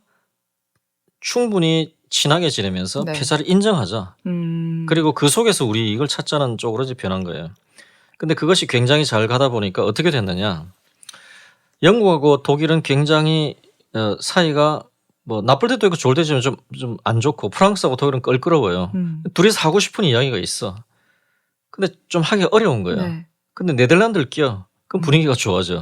충분히 친하게 지내면서 패자를 인정하자. 그리고 그 속에서 우리 이익을 찾자는 쪽으로 이제 변한 거예요. 근데 그것이 굉장히 잘 가다 보니까 어떻게 됐느냐. 영국하고 독일은 굉장히 사이가 뭐 나쁠 때도 있고 좋을 때도 좀 안 좋고 프랑스하고 독일은 껄끄러워요. 둘이서 하고 싶은 이야기가 있어. 근데 좀 하기 어려운 거예요. 근데 네덜란드를 끼워. 그럼 분위기가 좋아져.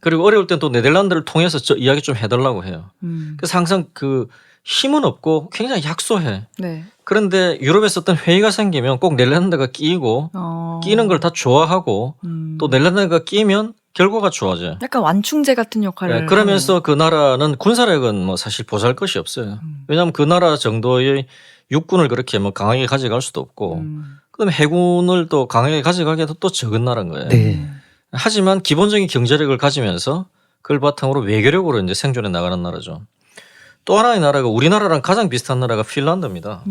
그리고 어려울 땐 또 네덜란드를 통해서 저 이야기 좀 해달라고 해요. 그래서 항상 그 힘은 없고 굉장히 약소해. 그런데 유럽에서 어떤 회의가 생기면 꼭 네덜란드가 끼고 끼는 걸 다 좋아하고 또 네덜란드가 끼면 결과가 좋아져요. 약간 완충제 같은 역할을. 그러면서 그 나라는 군사력은 뭐 사실 보잘 것이 없어요. 왜냐하면 그 나라 정도의 육군을 그렇게 뭐 강하게 가져갈 수도 없고 그다음에 해군을 또 강하게 가져가기에도 또 적은 나라인 거예요. 하지만 기본적인 경제력을 가지면서 그걸 바탕으로 외교력으로 이제 생존해 나가는 나라죠. 또 하나의 나라가 우리나라랑 가장 비슷한 나라가 핀란드입니다.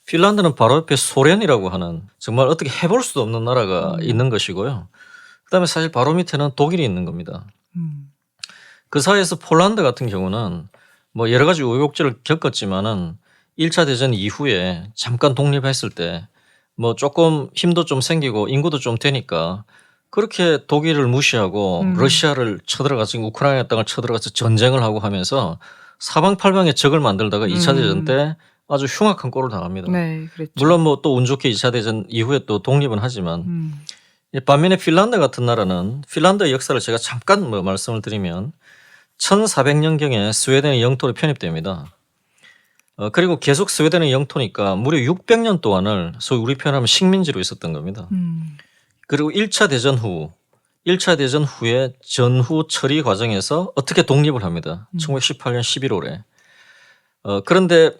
핀란드는 바로 옆에 소련이라고 하는 정말 어떻게 해볼 수도 없는 나라가 있는 것이고요. 그다음에 사실 바로 밑에는 독일이 있는 겁니다. 그 사이에서 폴란드 같은 경우는 뭐 여러 가지 우여곡절을 겪었지만은 1차 대전 이후에 잠깐 독립했을 때 뭐 조금 힘도 좀 생기고 인구도 좀 되니까 그렇게 독일을 무시하고 러시아를 쳐들어가서 지금 우크라이나 땅을 쳐들어가서 전쟁을 하고 하면서 사방팔방에 적을 만들다가 2차 대전 때 아주 흉악한 꼴을 당합니다. 네, 그랬죠. 물론 뭐 또 운 좋게 2차 대전 이후에 또 독립은 하지만 반면에 핀란드 같은 나라는 핀란드의 역사를 제가 잠깐 뭐 말씀을 드리면 1400년경에 스웨덴의 영토로 편입됩니다. 그리고 계속 스웨덴의 영토니까 무려 600년 동안을 소위 우리 표현하면 식민지로 있었던 겁니다. 그리고 1차 대전 후에 전후 처리 과정에서 어떻게 독립을 합니다. 1918년 11월에. 그런데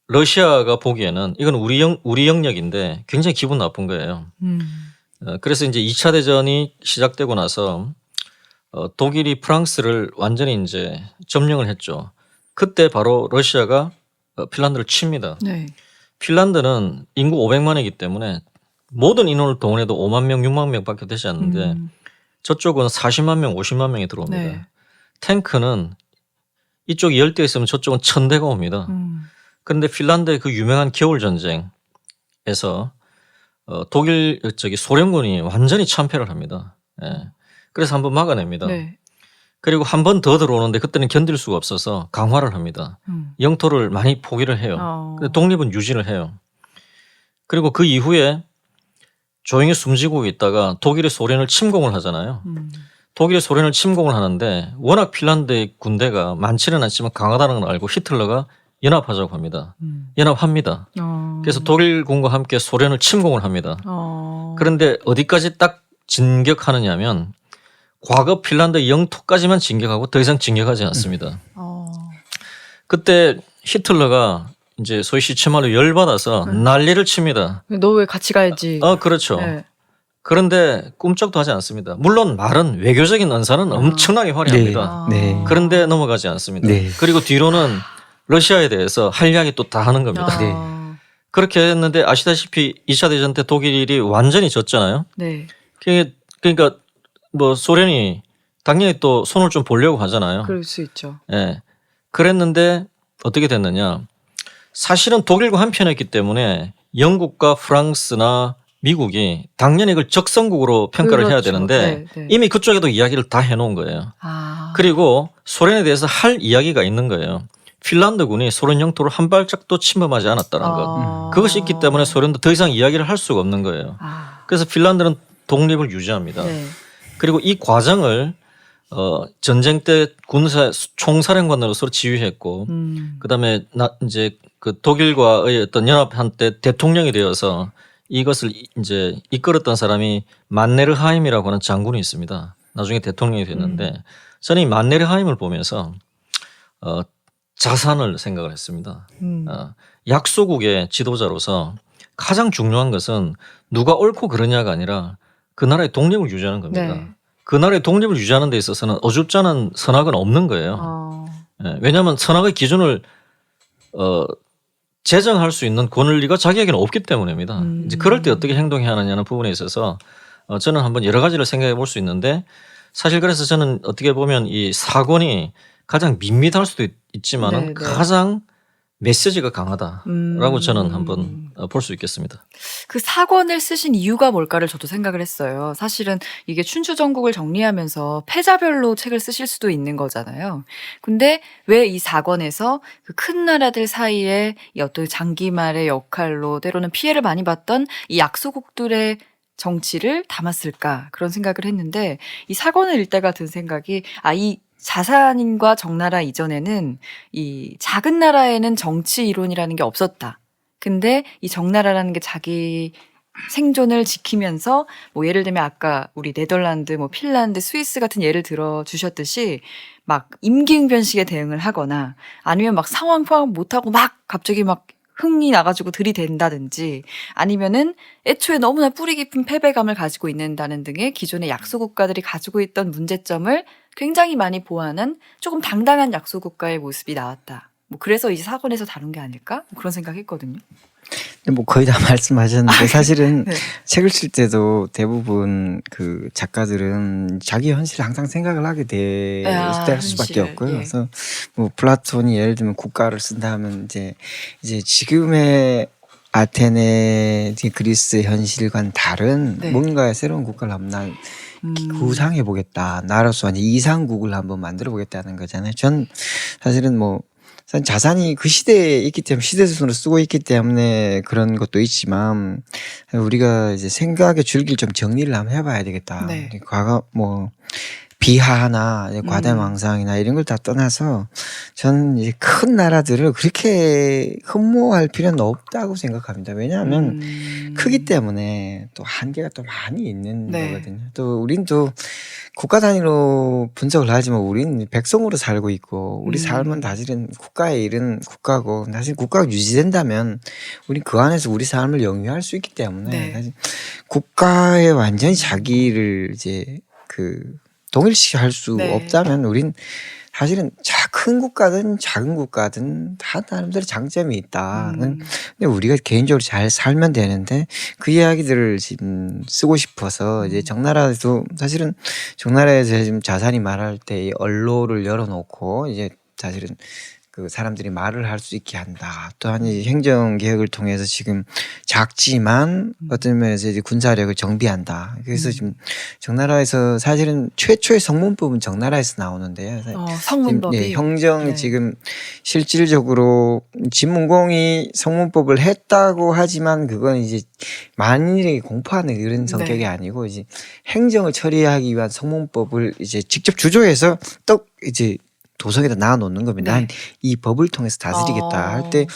러시아가 보기에는 이건 우리 영역인데 굉장히 기분 나쁜 거예요. 그래서 이제 2차 대전이 시작되고 나서 독일이 프랑스를 완전히 이제 점령을 했죠. 그때 바로 러시아가 핀란드를 칩니다. 네. 핀란드는 인구 500만이기 때문에 모든 인원을 동원해도 5만 명, 6만 명밖에 되지 않는데 저쪽은 40만 명, 50만 명이 들어옵니다. 네. 탱크는 이쪽이 10대 있으면 저쪽은 1000대가 옵니다. 그런데 핀란드의 그 유명한 겨울 전쟁에서 소련군이 완전히 참패를 합니다. 예. 그래서 한번 막아냅니다. 네. 그리고 한 번 더 들어오는데 그때는 견딜 수가 없어서 강화를 합니다. 영토를 많이 포기를 해요. 근데 독립은 유지를 해요. 그리고 그 이후에 조용히 숨지고 있다가 독일이 소련을 침공을 하잖아요. 독일이 소련을 침공을 하는데 워낙 핀란드의 군대가 많지는 않지만 강하다는 걸 알고 히틀러가 연합하자고 합니다. 연합합니다. 그래서 독일군과 함께 소련을 침공을 합니다. 그런데 어디까지 딱 진격하느냐 하면 과거 핀란드 영토까지만 진격하고 더 이상 진격하지 않습니다. 그때 히틀러가 이제 소위 시체말로 열받아서 난리를 칩니다. 너 왜 같이 가야지? 그렇죠. 네. 그런데 꿈쩍도 하지 않습니다. 물론 말은 외교적인 언사는 엄청나게 화려합니다. 네. 그런데 넘어가지 않습니다. 네. 그리고 뒤로는 러시아에 대해서 할 이야기 또 다 하는 겁니다. 네. 그렇게 했는데 아시다시피 2차 대전 때 독일이 완전히 졌잖아요. 네. 그러니까 뭐 소련이 당연히 또 손을 좀 보려고 하잖아요. 그럴 수 있죠. 예. 그랬는데 어떻게 됐느냐. 사실은 독일과 한편이었기 때문에 영국과 프랑스나 미국이 당연히 이걸 적성국으로 평가를 해야 그렇죠. 되는데 네, 네. 이미 그쪽에도 이야기를 다 해놓은 거예요. 그리고 소련에 대해서 할 이야기가 있는 거예요. 핀란드군이 소련 영토를 한 발짝도 침범하지 않았다는 것. 그것이 있기 때문에 소련도 더 이상 이야기를 할 수가 없는 거예요. 그래서 핀란드는 독립을 유지합니다. 네. 그리고 이 과정을 전쟁 때 군사 총사령관으로서 지휘했고 그다음에 이제 그 독일과의 어떤 연합한 때 대통령이 되어서 이것을 이제 이끌었던 사람이 만네르하임이라고 하는 장군이 있습니다. 나중에 대통령이 됐는데 저는 이 만네르하임을 보면서 자산을 생각을 했습니다. 약소국의 지도자로서 가장 중요한 것은 누가 옳고 그러냐가 아니라 그 나라의 독립을 유지하는 겁니다. 네. 그 나라의 독립을 유지하는 데 있어서는 어줍잖은 선악은 없는 거예요. 왜냐하면 선악의 기준을 제정할 수 있는 권리가 자기에게는 없기 때문입니다. 이제 그럴 때 어떻게 행동해야 하느냐는 부분에 있어서 저는 한번 여러 가지를 생각해 볼 수 있는데 사실 그래서 저는 어떻게 보면 이 사건이 가장 밋밋할 수도 있지만은 네, 네. 가장 메시지가 강하다라고 저는 한번 볼 수 있겠습니다. 그 사권을 쓰신 이유가 뭘까를 저도 생각을 했어요. 사실은 이게 춘추 전국을 정리하면서 패자별로 책을 쓰실 수도 있는 거잖아요. 근데 왜 이 사권에서 그 큰 나라들 사이에 이 어떤 장기말의 역할로 때로는 피해를 많이 봤던 이 약소국들의 정치를 담았을까 그런 생각을 했는데 이 사권을 읽 때가 든 생각이 이 자산인과 정나라 이전에는 이 작은 나라에는 정치 이론이라는 게 없었다. 근데 이 정나라라는 게 자기 생존을 지키면서 뭐 예를 들면 아까 우리 네덜란드, 뭐 핀란드, 스위스 같은 예를 들어 주셨듯이 막 임기응변식에 대응을 하거나 아니면 막 상황 파악 못하고 막 갑자기 막 흥이 나가지고 들이댄다든지 아니면은 애초에 너무나 뿌리 깊은 패배감을 가지고 있는다는 등의 기존의 약소국가들이 가지고 있던 문제점을 굉장히 많이 보완한 조금 당당한 약소국가의 모습이 나왔다. 뭐 그래서 이 사건에서 다룬 게 아닐까? 뭐 그런 생각했거든요. 뭐 거의 다 말씀하셨는데 사실은 네. 책을 쓸 때도 대부분 그 작가들은 자기 현실을 항상 생각을 하게 될 수밖에 현실, 없고요. 예. 그래서 뭐 플라톤이 예를 들면 국가를 쓴다 하면 이제 지금의 아테네 그리스 현실과는 다른 네. 뭔가 새로운 국가를 한번 구상해 보겠다. 나로서 완전 이상국을 한번 만들어 보겠다는 거잖아요. 전 사실은 뭐 자산이 그 시대에 있기 때문에 시대순으로 쓰고 있기 때문에 그런 것도 있지만 우리가 이제 생각의 줄기를 좀 정리를 한번 해봐야 되겠다. 네. 과거 뭐 비하나 과대망상이나 이런 걸 다 떠나서 저는 이제 큰 나라들을 그렇게 흠모할 필요는 없다고 생각합니다. 왜냐하면 크기 때문에 또 한계가 또 많이 있는 네. 거거든요. 또 우린 또 국가 단위로 분석을 하지만 우린 백성으로 살고 있고 우리 삶은 사실은 국가의 일은 국가고 사실 국가가 유지된다면 우린 그 안에서 우리 삶을 영위할 수 있기 때문에 네. 사실 국가에 완전히 자기를 이제 동일시할 수 네. 없다면 우린 사실은 큰 국가든 작은 국가든 다 나름대로 장점이 있다. 근데 우리가 개인적으로 잘 살면 되는데 그 이야기들을 지금 쓰고 싶어서 이제 적나라에도 사실은 적나라에서 지금 자산이 말할 때 이 언로를 열어놓고 이제 사실은 그 사람들이 말을 할 수 있게 한다. 또한 이 행정 개혁을 통해서 지금 작지만 어떤 면에서 이제 군사력을 정비한다. 그래서 지금 적나라에서 사실은 최초의 성문법은 적나라에서 나오는데요. 성문법이 예, 형정 네. 지금 실질적으로 진문공이 성문법을 했다고 하지만 그건 이제 만일에 공포하는 이런 성격이 네. 아니고 이제 행정을 처리하기 위한 성문법을 이제 직접 주조해서 이제 도성에다 놔놓는 겁니다. 네. 난 이 법을 통해서 다스리겠다 할 때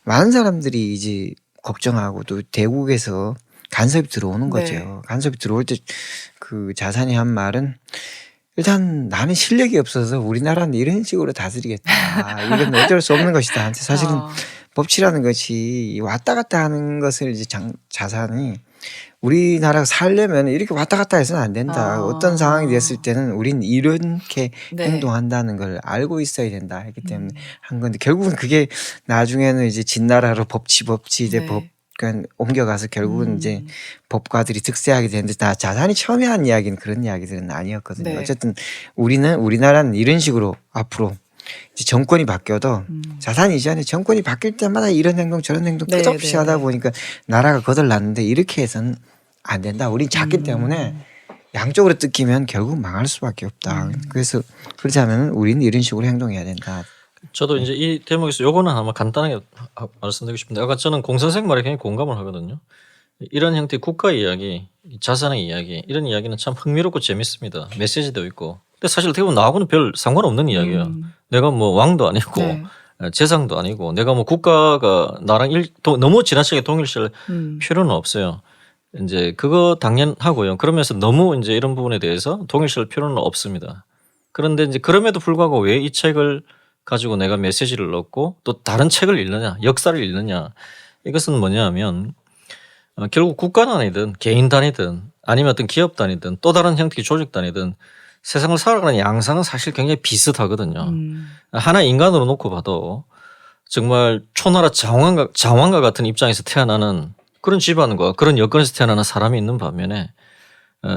많은 사람들이 이제 걱정하고 또 대국에서 간섭이 들어오는 거죠. 네. 간섭이 들어올 때 그 자산이 한 말은 일단 나는 실력이 없어서 우리나라는 이런 식으로 다스리겠다. 이건 어쩔 수 없는 것이다. 사실은 법치라는 것이 왔다 갔다 하는 것을 이제 자산이 우리나라가 살려면 이렇게 왔다 갔다 해서는 안 된다. 어떤 상황이 됐을 때는 우린 이렇게 네. 행동한다는 걸 알고 있어야 된다 했기 때문에 한 건데 결국은 그게 나중에는 이제 진나라로 법치 이제 네. 법 그러니까 옮겨가서 결국은 이제 법과들이 득세하게 되는데 다 자산이 처음에 한 이야기는 그런 이야기들은 아니었거든요. 네. 어쨌든 우리나라는 이런 식으로 앞으로 이제 정권이 바뀌어도 자산 이전에 정권이 바뀔 때마다 이런 행동 저런 행동 네, 끝없이 네, 하다 네. 보니까 나라가 거덜났는데 이렇게 해서는 안 된다. 우린 작기 때문에 양쪽으로 뜯기면 결국 망할 수밖에 없다. 그래서 그렇다면 우리는 이런 식으로 행동해야 된다. 저도 이제 이 대목에서 요거는 아마 간단하게 말씀드리고 싶은데 아까 저는 공 선생 말에 굉장히 공감을 하거든요. 이런 형태의 국가 이야기, 자산의 이야기 이런 이야기는 참 흥미롭고 재밌습니다. 메시지도 있고. 근데 사실 어떻게 보면 나하고는 별 상관없는 이야기예요. 내가 뭐 왕도 아니고 네. 재상도 아니고 내가 뭐 국가가 나랑 너무 지나치게 동일시할 필요는 없어요. 이제 그거 당연하고요. 그러면서 너무 이제 이런 부분에 대해서 동일시할 필요는 없습니다. 그런데 이제 그럼에도 불구하고 왜 이 책을 가지고 내가 메시지를 얻고 또 다른 책을 읽느냐, 역사를 읽느냐. 이것은 뭐냐 하면 결국 국가 단위든 개인 단위든 아니면 어떤 기업 단위든 또 다른 형태의 조직 단위든 세상을 살아가는 양상은 사실 굉장히 비슷하거든요. 하나 인간으로 놓고 봐도 정말 초나라 장왕과 같은 입장에서 태어나는 그런 집안과 그런 여건에서 태어나는 사람이 있는 반면에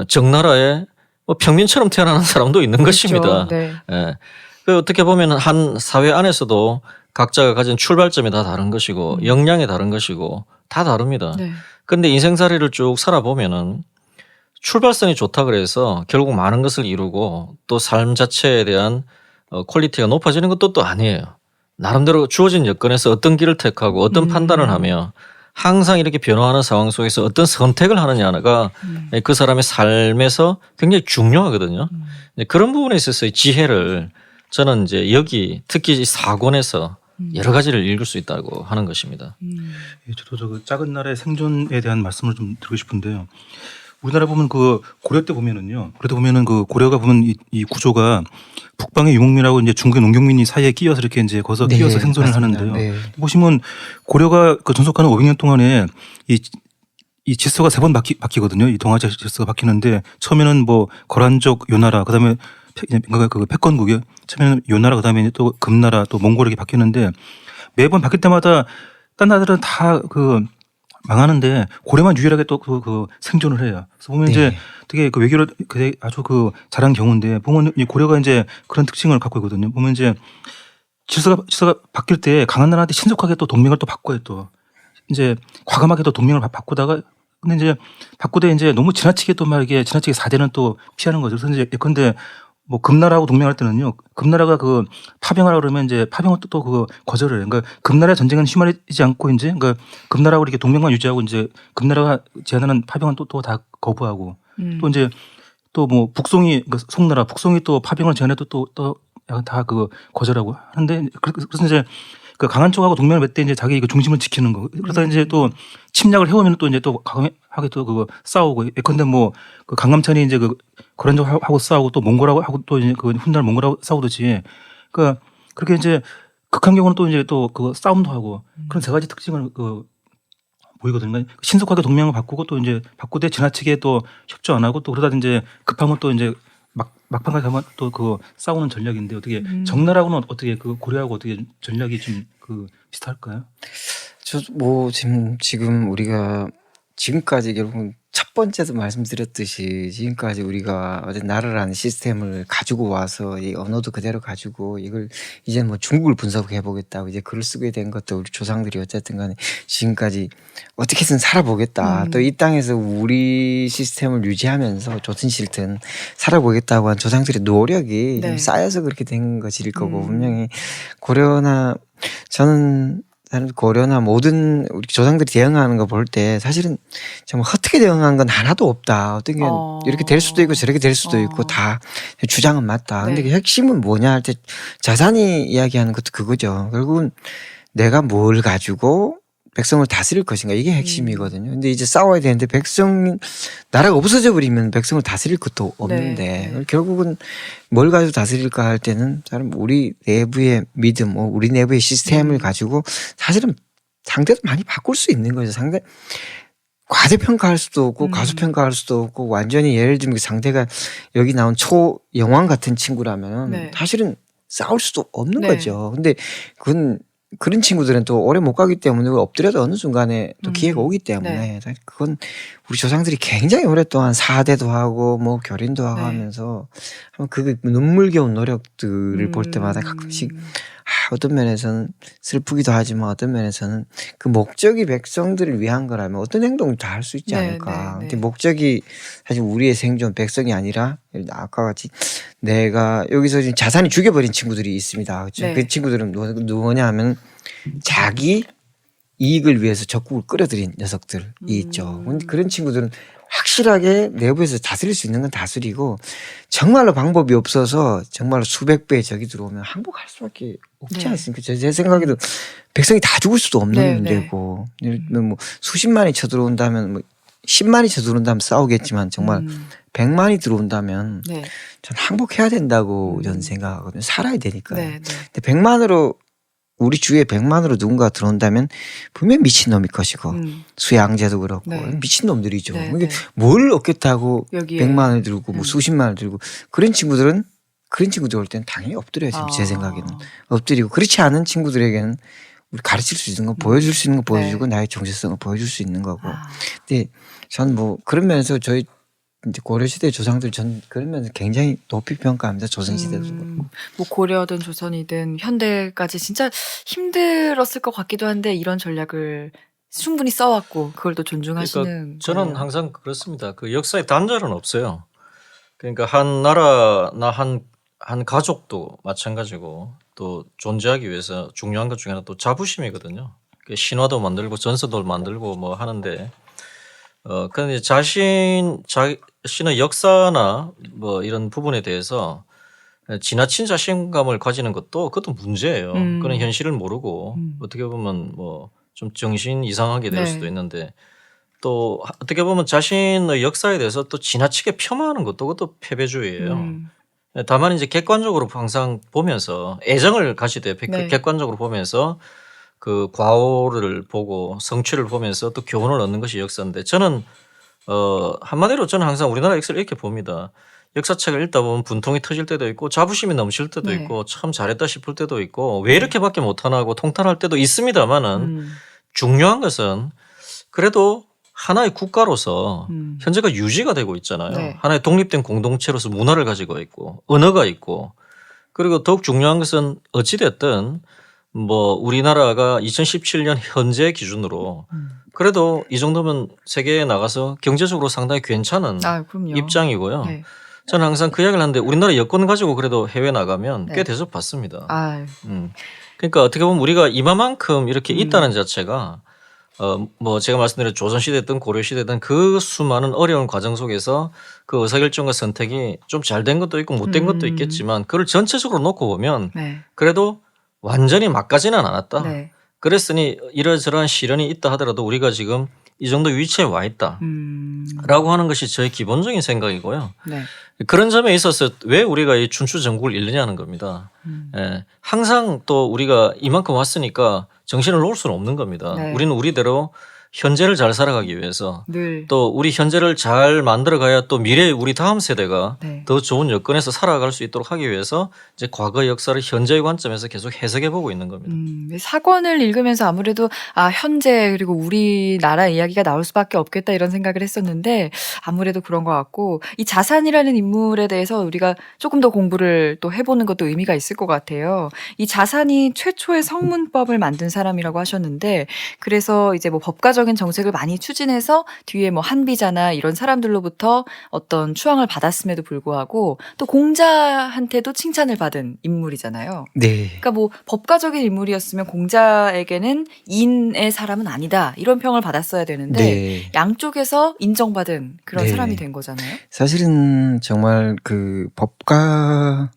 적나라에 뭐 평민처럼 태어나는 사람도 있는 것입니다. 네. 예. 그 어떻게 보면 한 사회 안에서도 각자가 가진 출발점이 다 다른 것이고 역량이 다른 것이고 다 다릅니다. 네. 그런데 인생살이를 쭉 살아보면은 출발선이 좋다 그래서 결국 많은 것을 이루고 또 삶 자체에 대한 퀄리티가 높아지는 것도 또 아니에요. 나름대로 주어진 여건에서 어떤 길을 택하고 어떤 판단을 하며 항상 이렇게 변화하는 상황 속에서 어떤 선택을 하느냐가 그 사람의 삶에서 굉장히 중요하거든요. 그런 부분에 있어서의 지혜를 저는 이제 여기 특히 4권에서 여러 가지를 읽을 수 있다고 하는 것입니다. 예, 저도 그 작은 나라의 생존에 대한 말씀을 좀 드리고 싶은데요. 우리나라 보면 그 고려 때 보면은요. 그래도 보면은 그 고려가 보면 이 구조가 북방의 유목민하고 이제 중국의 농경민이 사이에 끼어서 이렇게 이제 거기서 네, 끼어서 생존을 맞습니다. 하는데요. 네. 보시면 고려가 그 전속하는 500년 동안에 이 질서가 3번 바뀌거든요. 이 동아시아 질서가 바뀌는데 처음에는 뭐 거란족 요나라 그다음에 그 패권국이요. 처음에는 요나라 그다음에 또 금나라 또 몽골 이렇게 바뀌었는데 매번 바뀔 때마다 딴 나라들은 다 그 망하는데 고려만 유일하게 또 그 생존을 해요. 그래서 보면 네. 이제 되게 그 외교를 아주 그 잘한 경우인데 보면 이 고려가 이제 그런 특징을 갖고 있거든요. 보면 이제 질서가 바뀔 때 강한 나라한테 신속하게 또 동맹을 또 바꿔요 또. 이제 과감하게 또 동맹을 바꾸다가 근데 이제 바꾸되 이제 너무 지나치게 또 막 이게 지나치게 4대는 또 피하는 거죠. 그래서 이제 예컨대 뭐 금나라하고 동맹할 때는요. 금나라가 그 파병하라 그러면 이제 파병을 또 그 거절을 해요. 그러니까 금나라의 전쟁은 휘말리지 않고 이제 그러니까 금나라하고 이렇게 동맹만 유지하고 이제 금나라가 제안하는 파병은 또 다 거부하고 또 이제 또 뭐 북송이 그러니까 송나라 북송이 또 파병을 제안해도 또 약간 다 그 거절하고 하는데 그래서 이제 그 강한 쪽하고 동맹을 맺되 이제 자기 그 중심을 지키는 거. 그러다 이제 또 침략을 해오면 또 이제 또 강하게 또 그거 싸우고. 예컨대 뭐 그 강남찬이 이제 그 고란족하고 싸우고 또 몽골하고 하고 또 이제 그 훗날 몽골하고 싸우듯이. 그러니까 그렇게 이제 극한 경우는 또 이제 또 그 싸움도 하고 그런 세 가지 특징을 그 보이거든요. 그러니까 신속하게 동맹을 바꾸고 또 이제 바꾸되 지나치게 또 협조 안 하고 또 그러다 이제 급하면 또 이제 막판까지 가면 또 그 싸우는 전략인데 어떻게 정나라하고는 어떻게 그 고려하고 어떻게 전략이 좀 그 비슷할까요? 저 뭐 지금 우리가 지금까지 결국은 첫 번째도 말씀드렸듯이 지금까지 우리가 어떤 나라라는 시스템을 가지고 와서 이 언어도 그대로 가지고 이걸 이제 뭐 중국을 분석해 보겠다고 이제 글을 쓰게 된 것도 우리 조상들이 어쨌든 간에 지금까지 어떻게든 살아보겠다. 또 이 땅에서 우리 시스템을 유지하면서 좋든 싫든 살아보겠다고 한 조상들의 노력이 좀 쌓여서 그렇게 된 것일 거고 분명히 고려나 저는 고려나 모든 우리 조상들이 대응하는 거 볼 때 사실은 정말 헛되게 대응한 건 하나도 없다. 어떤 게 이렇게 될 수도 있고 저렇게 될 수도 있고 다 주장은 맞다. 근데 그 핵심은 뭐냐 할 때 자산이 이야기하는 것도 그거죠. 결국은 내가 뭘 가지고 백성을 다스릴 것인가 이게 핵심이거든요. 근데 이제 싸워야 되는데 나라가 없어져 버리면 백성을 다스릴 것도 없는데 결국은 뭘 가지고 다스릴까 할 때는 우리 내부의 믿음, 우리 내부의 시스템을 가지고 사실은 상대도 많이 바꿀 수 있는 거죠. 상대 과대평가할 수도 없고 과소평가할 수도 없고 완전히 예를 들면 상대가 여기 나온 초영왕 같은 친구라면 사실은 싸울 수도 없는 거죠. 근데 그런 친구들은 또 오래 못 가기 때문에 엎드려도 어느 순간에 또 기회가 오기 때문에 그건 우리 조상들이 굉장히 오랫동안 사대도 하고 뭐 교린도 하고 하면서 그 눈물겨운 노력들을 볼 때마다 가끔씩 어떤 면에서는 슬프기도 하지만 어떤 면에서는 그 목적이 백성들을 위한 거라면 어떤 행동을 다 할 수 있지 않을까. 근데 목적이 사실 우리의 생존 백성이 아니라 아까 같이 내가 여기서 지금 자산이 죽여버린 친구들이 있습니다. 그렇죠? 그 친구들은 누구냐 하면 자기 이익을 위해서 적국을 끌어들인 녀석들이 있죠. 그런 친구들은 확실하게 내부에서 다스릴 수 있는 건 다스리고 정말로 방법이 없어서 정말로 수백 배의 적이 들어오면 항복할 수밖에 없지 않습니까? 제 생각에도 백성이 다 죽을 수도 없는 문제고 예를 들면 뭐 수십만이 쳐들어온다면 뭐 10만이 쳐들어온다면 싸우겠지만 정말 100만이 들어온다면 저는 항복해야 된다고 저는 생각하거든요. 살아야 되니까요. 근데 100만으로 우리 주위에 100만으로 누군가 들어온다면 분명히 미친놈일 것이고 수양제도 그렇고 미친놈들이죠. 그러니까 뭘 얻겠다고 100만을 들고 뭐 수십만을 들고 그런 친구들 올 때는 당연히 엎드려야죠. 제 생각에는. 엎드리고 그렇지 않은 친구들에게는 우리 가르칠 수 있는 거 보여줄 수 있는 거 보여주고 나의 정체성을 보여줄 수 있는 거고. 근데 전 뭐 그런 면에서 저희 이제 고려시대 조상들 전 그런 면에서 굉장히 높이 평가합니다. 조선시대도 그렇고. 뭐 고려든 조선이든 현대까지 진짜 힘들었을 것 같기도 한데 이런 전략을 충분히 써왔고 그걸 또 존중하시는. 그러니까 저는 항상 그렇습니다. 그 역사의 단절은 없어요. 그러니까 한 나라나 한 가족도 마찬가지고 또 존재하기 위해서 중요한 것 중에 하나 또 자부심이거든요. 신화도 만들고 전서도 만들고 뭐 하는데 그런데 자신의 역사나 뭐 이런 부분에 대해서 지나친 자신감을 가지는 그것도 문제예요. 그런 현실을 모르고 어떻게 보면 뭐 좀 정신 이상하게 될 수도 있는데 또 어떻게 보면 자신의 역사에 대해서 또 지나치게 폄하하는 그것도 패배주의예요. 다만 이제 객관적으로 항상 보면서 애정을 가지되 객관적으로 보면서 그 과오를 보고 성취를 보면서 또 교훈을 얻는 것이 역사인데 저는 한마디로 저는 항상 우리나라 역사를 이렇게 봅니다. 역사책을 읽다 보면 분통이 터질 때도 있고 자부심이 넘칠 때도 있고 참 잘했다 싶을 때도 있고 왜 이렇게밖에 못하나 하고 통탄할 때도 있습니다만은 중요한 것은 그래도 하나의 국가로서 현재가 유지가 되고 있잖아요. 하나의 독립된 공동체로서 문화를 가지고 있고 언어가 있고 그리고 더욱 중요한 것은 어찌됐든 뭐 우리나라가 2017년 현재 기준으로 그래도 이 정도면 세계에 나가서 경제적으로 상당히 괜찮은 그럼요. 입장이고요. 네. 저는 항상 그 이야기를 하는데 우리나라 여권 가지고 그래도 해외 나가면 네. 꽤 대접받습니다. 아유. 그러니까 어떻게 보면 우리가 이만큼 이렇게 있다는 자체가 뭐 제가 말씀드린 조선시대든 고려시대든 그 수많은 어려운 과정 속에서 그 의사결정과 선택이 좀 잘 된 것도 있고 못된 것도 있겠지만 그걸 전체적으로 놓고 보면 네. 그래도 완전히 막가지는 않았다. 네. 그랬으니 이러저러한 시련이 있다 하더라도 우리가 지금 이 정도 위치에 와 있다. 라고 하는 것이 저의 기본적인 생각이고요. 네. 그런 점에 있어서 왜 우리가 이 춘추 전국을 잃느냐는 겁니다. 예, 항상 또 우리가 이만큼 왔으니까 정신을 놓을 수는 없는 겁니다. 네. 우리는 우리대로 현재를 잘 살아가기 위해서 늘. 또 우리 현재를 잘 만들어가야 또 미래의 우리 다음 세대가 네. 더 좋은 여건에서 살아갈 수 있도록 하기 위해서 이제 과거 역사를 현재의 관점에서 계속 해석해 보고 있는 겁니다. 사권을 읽으면서 아무래도 현재 그리고 우리나라 이야기가 나올 수밖에 없겠다 이런 생각을 했었는데 아무래도 그런 것 같고 이 자산이라는 인물에 대해서 우리가 조금 더 공부를 또 해보는 것도 의미가 있을 것 같아요. 이 자산이 최초의 성문법을 만든 사람이라고 하셨는데 그래서 이제 뭐 법가적인 정책을 많이 추진해서 뒤에 뭐 한비자나 이런 사람들로부터 어떤 추앙을 받았음에도 불구하고 또 공자한테도 칭찬을 받은 인물이잖아요. 네. 그러니까 뭐 법가적인 인물이었으면 공자에게는 인의 사람은 아니다 이런 평을 받았어야 되는데 네. 양쪽에서 인정받은 그런 네. 사람이 된 거잖아요. 사실은 정말 그 법가가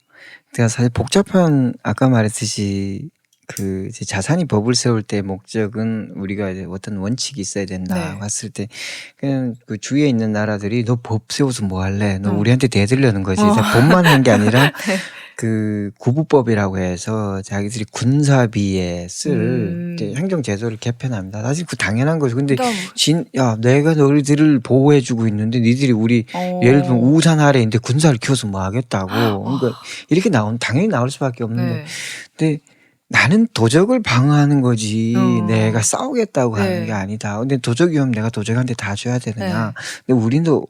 사실 복잡한 아까 말했듯이 그 이제 자산이 법을 세울 때 목적은 우리가 이제 어떤 원칙이 있어야 된다 네. 봤을 때 그냥 그 주위에 있는 나라들이 너 법 세워서 뭐 할래? 너 어. 우리한테 대들려는 거지. 법만 한 게 아니라 네. 그 구부법이라고 해서 자기들이 군사비에 쓸 이제 행정제도를 개편합니다. 사실 그 당연한 거죠. 근데 야 내가 너희들을 보호해주고 있는데 니들이 우리 예를 들면 우산 아래 있는데 군사를 키워서 뭐 하겠다고. 그러니까 이렇게 당연히 나올 수밖에 없는데 네. 근데 나는 도적을 방어하는 거지 내가 싸우겠다고 네. 하는 게 아니다. 근데 도적이 오면 내가 도적한테 다 줘야 되느냐. 근데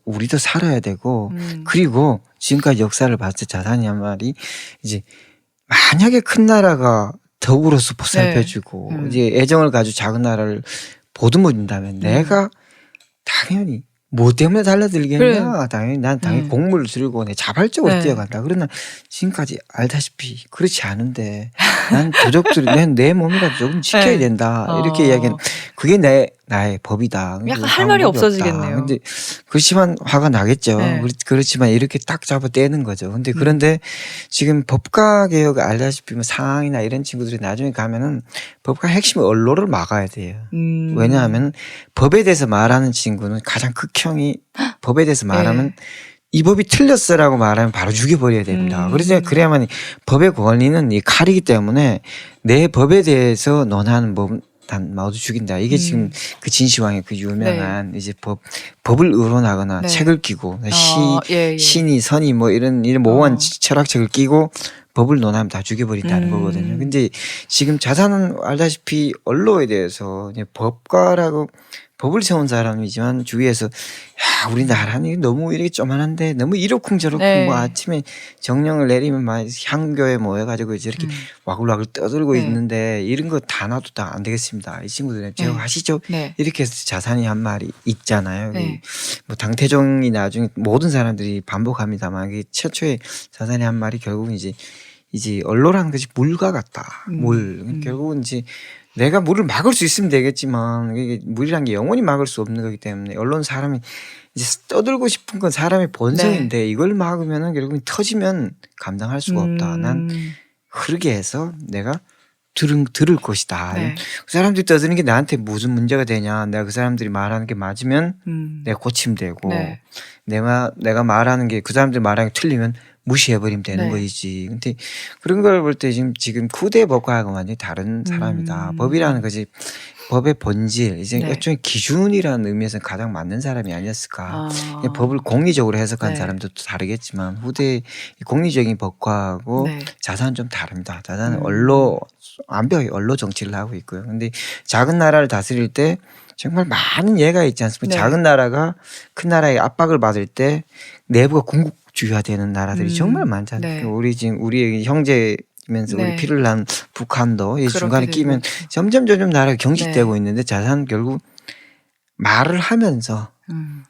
우리도 살아야 되고 그리고 지금까지 역사를 봤을 때 자산이란 말이 이제 만약에 큰 나라가 더불어서 보살펴주고 이제 애정을 가지고 작은 나라를 보듬어준다면 내가 당연히 뭐 때문에 달라들겠냐. 그래. 당연히 공물을 들고 내 자발적으로 네. 뛰어간다. 그러나 지금까지 알다시피 그렇지 않은데 난 도적들이 내 몸이라도 조금 지켜야 네. 된다. 이렇게 이야기하는 그게 나의 법이다. 약간 할 말이 없어지겠네요. 근데 그렇지만 화가 나겠죠. 네. 그렇지만 이렇게 딱 잡아 떼는 거죠. 근데 그런데 지금 법가 개혁 알다시피 뭐 상황이나 이런 친구들이 나중에 가면은 법가 핵심 언론을 막아야 돼요. 왜냐하면 법에 대해서 말하는 친구는 가장 극형이 법에 대해서 말하면 이 법이 틀렸어라고 말하면 바로 죽여버려야 됩니다. 그래야만 법의 권리는 이 칼이기 때문에 내 법에 대해서 논하는 법은 단 모두 죽인다. 이게 지금 그 진시황의 그 유명한 이제 법을 의론하거나 책을 끼고 신이 선이 뭐 이런 모호한 철학책을 끼고 법을 논하면 다 죽여버린다는 거거든요. 근데 지금 자산은 알다시피 언론에 대해서 이제 법가라고 법을 세운 사람이지만 주위에서 야 우리나라는 너무 이렇게 쪼만한데 너무 이러쿵저러쿵 뭐 아침에 정령을 내리면 막 향교에 모여가지고 이렇게 와글와글 떠들고 있는데 이런 거 다 놔도 다 안 되겠습니다. 이 친구들은 제어하시죠. 이렇게 해서 자산이 한 말이 있잖아요. 뭐 당태종이 나중에 모든 사람들이 반복합니다만 이게 최초의 자산이 한 말이 결국은 이제 언론이라는 것이 물과 같다. 결국은 이제 내가 물을 막을 수 있으면 되겠지만 이게 물이란 게 영원히 막을 수 없는 거기 때문에 언론 사람이 이제 떠들고 싶은 건 사람의 본성인데 이걸 막으면은 결국은 터지면 감당할 수가 없다. 난 흐르게 해서 내가 들을 것이다. 그 사람들이 떠드는 게 나한테 무슨 문제가 되냐. 내가 그 사람들이 말하는 게 맞으면 내가 고치면 되고 내가 말하는 게 그 사람들이 말하는 게 틀리면 무시해버리면 되는 거이지. 근데 그런 걸 볼 때 지금 후대 법과하고 완전히 다른 사람이다. 법이라는 것이 법의 본질, 이제 일종의 기준이라는 의미에서는 가장 맞는 사람이 아니었을까. 법을 공리적으로 해석한 사람도 또 다르겠지만 후대 공리적인 법과하고 자산은 좀 다릅니다. 자산은 완벽히 언론 정치를 하고 있고요. 근데 작은 나라를 다스릴 때 정말 많은 예가 있지 않습니까? 작은 나라가 큰 나라의 압박을 받을 때 내부가 궁극주의화되는 나라들이 정말 많잖아요. 우리의 형제 끼면서 우리 네. 피를 난 북한도 이 그렇게 중간에 되고 끼면 있죠. 점점 나라가 경직되고 네. 있는데 자산 결국 말을 하면서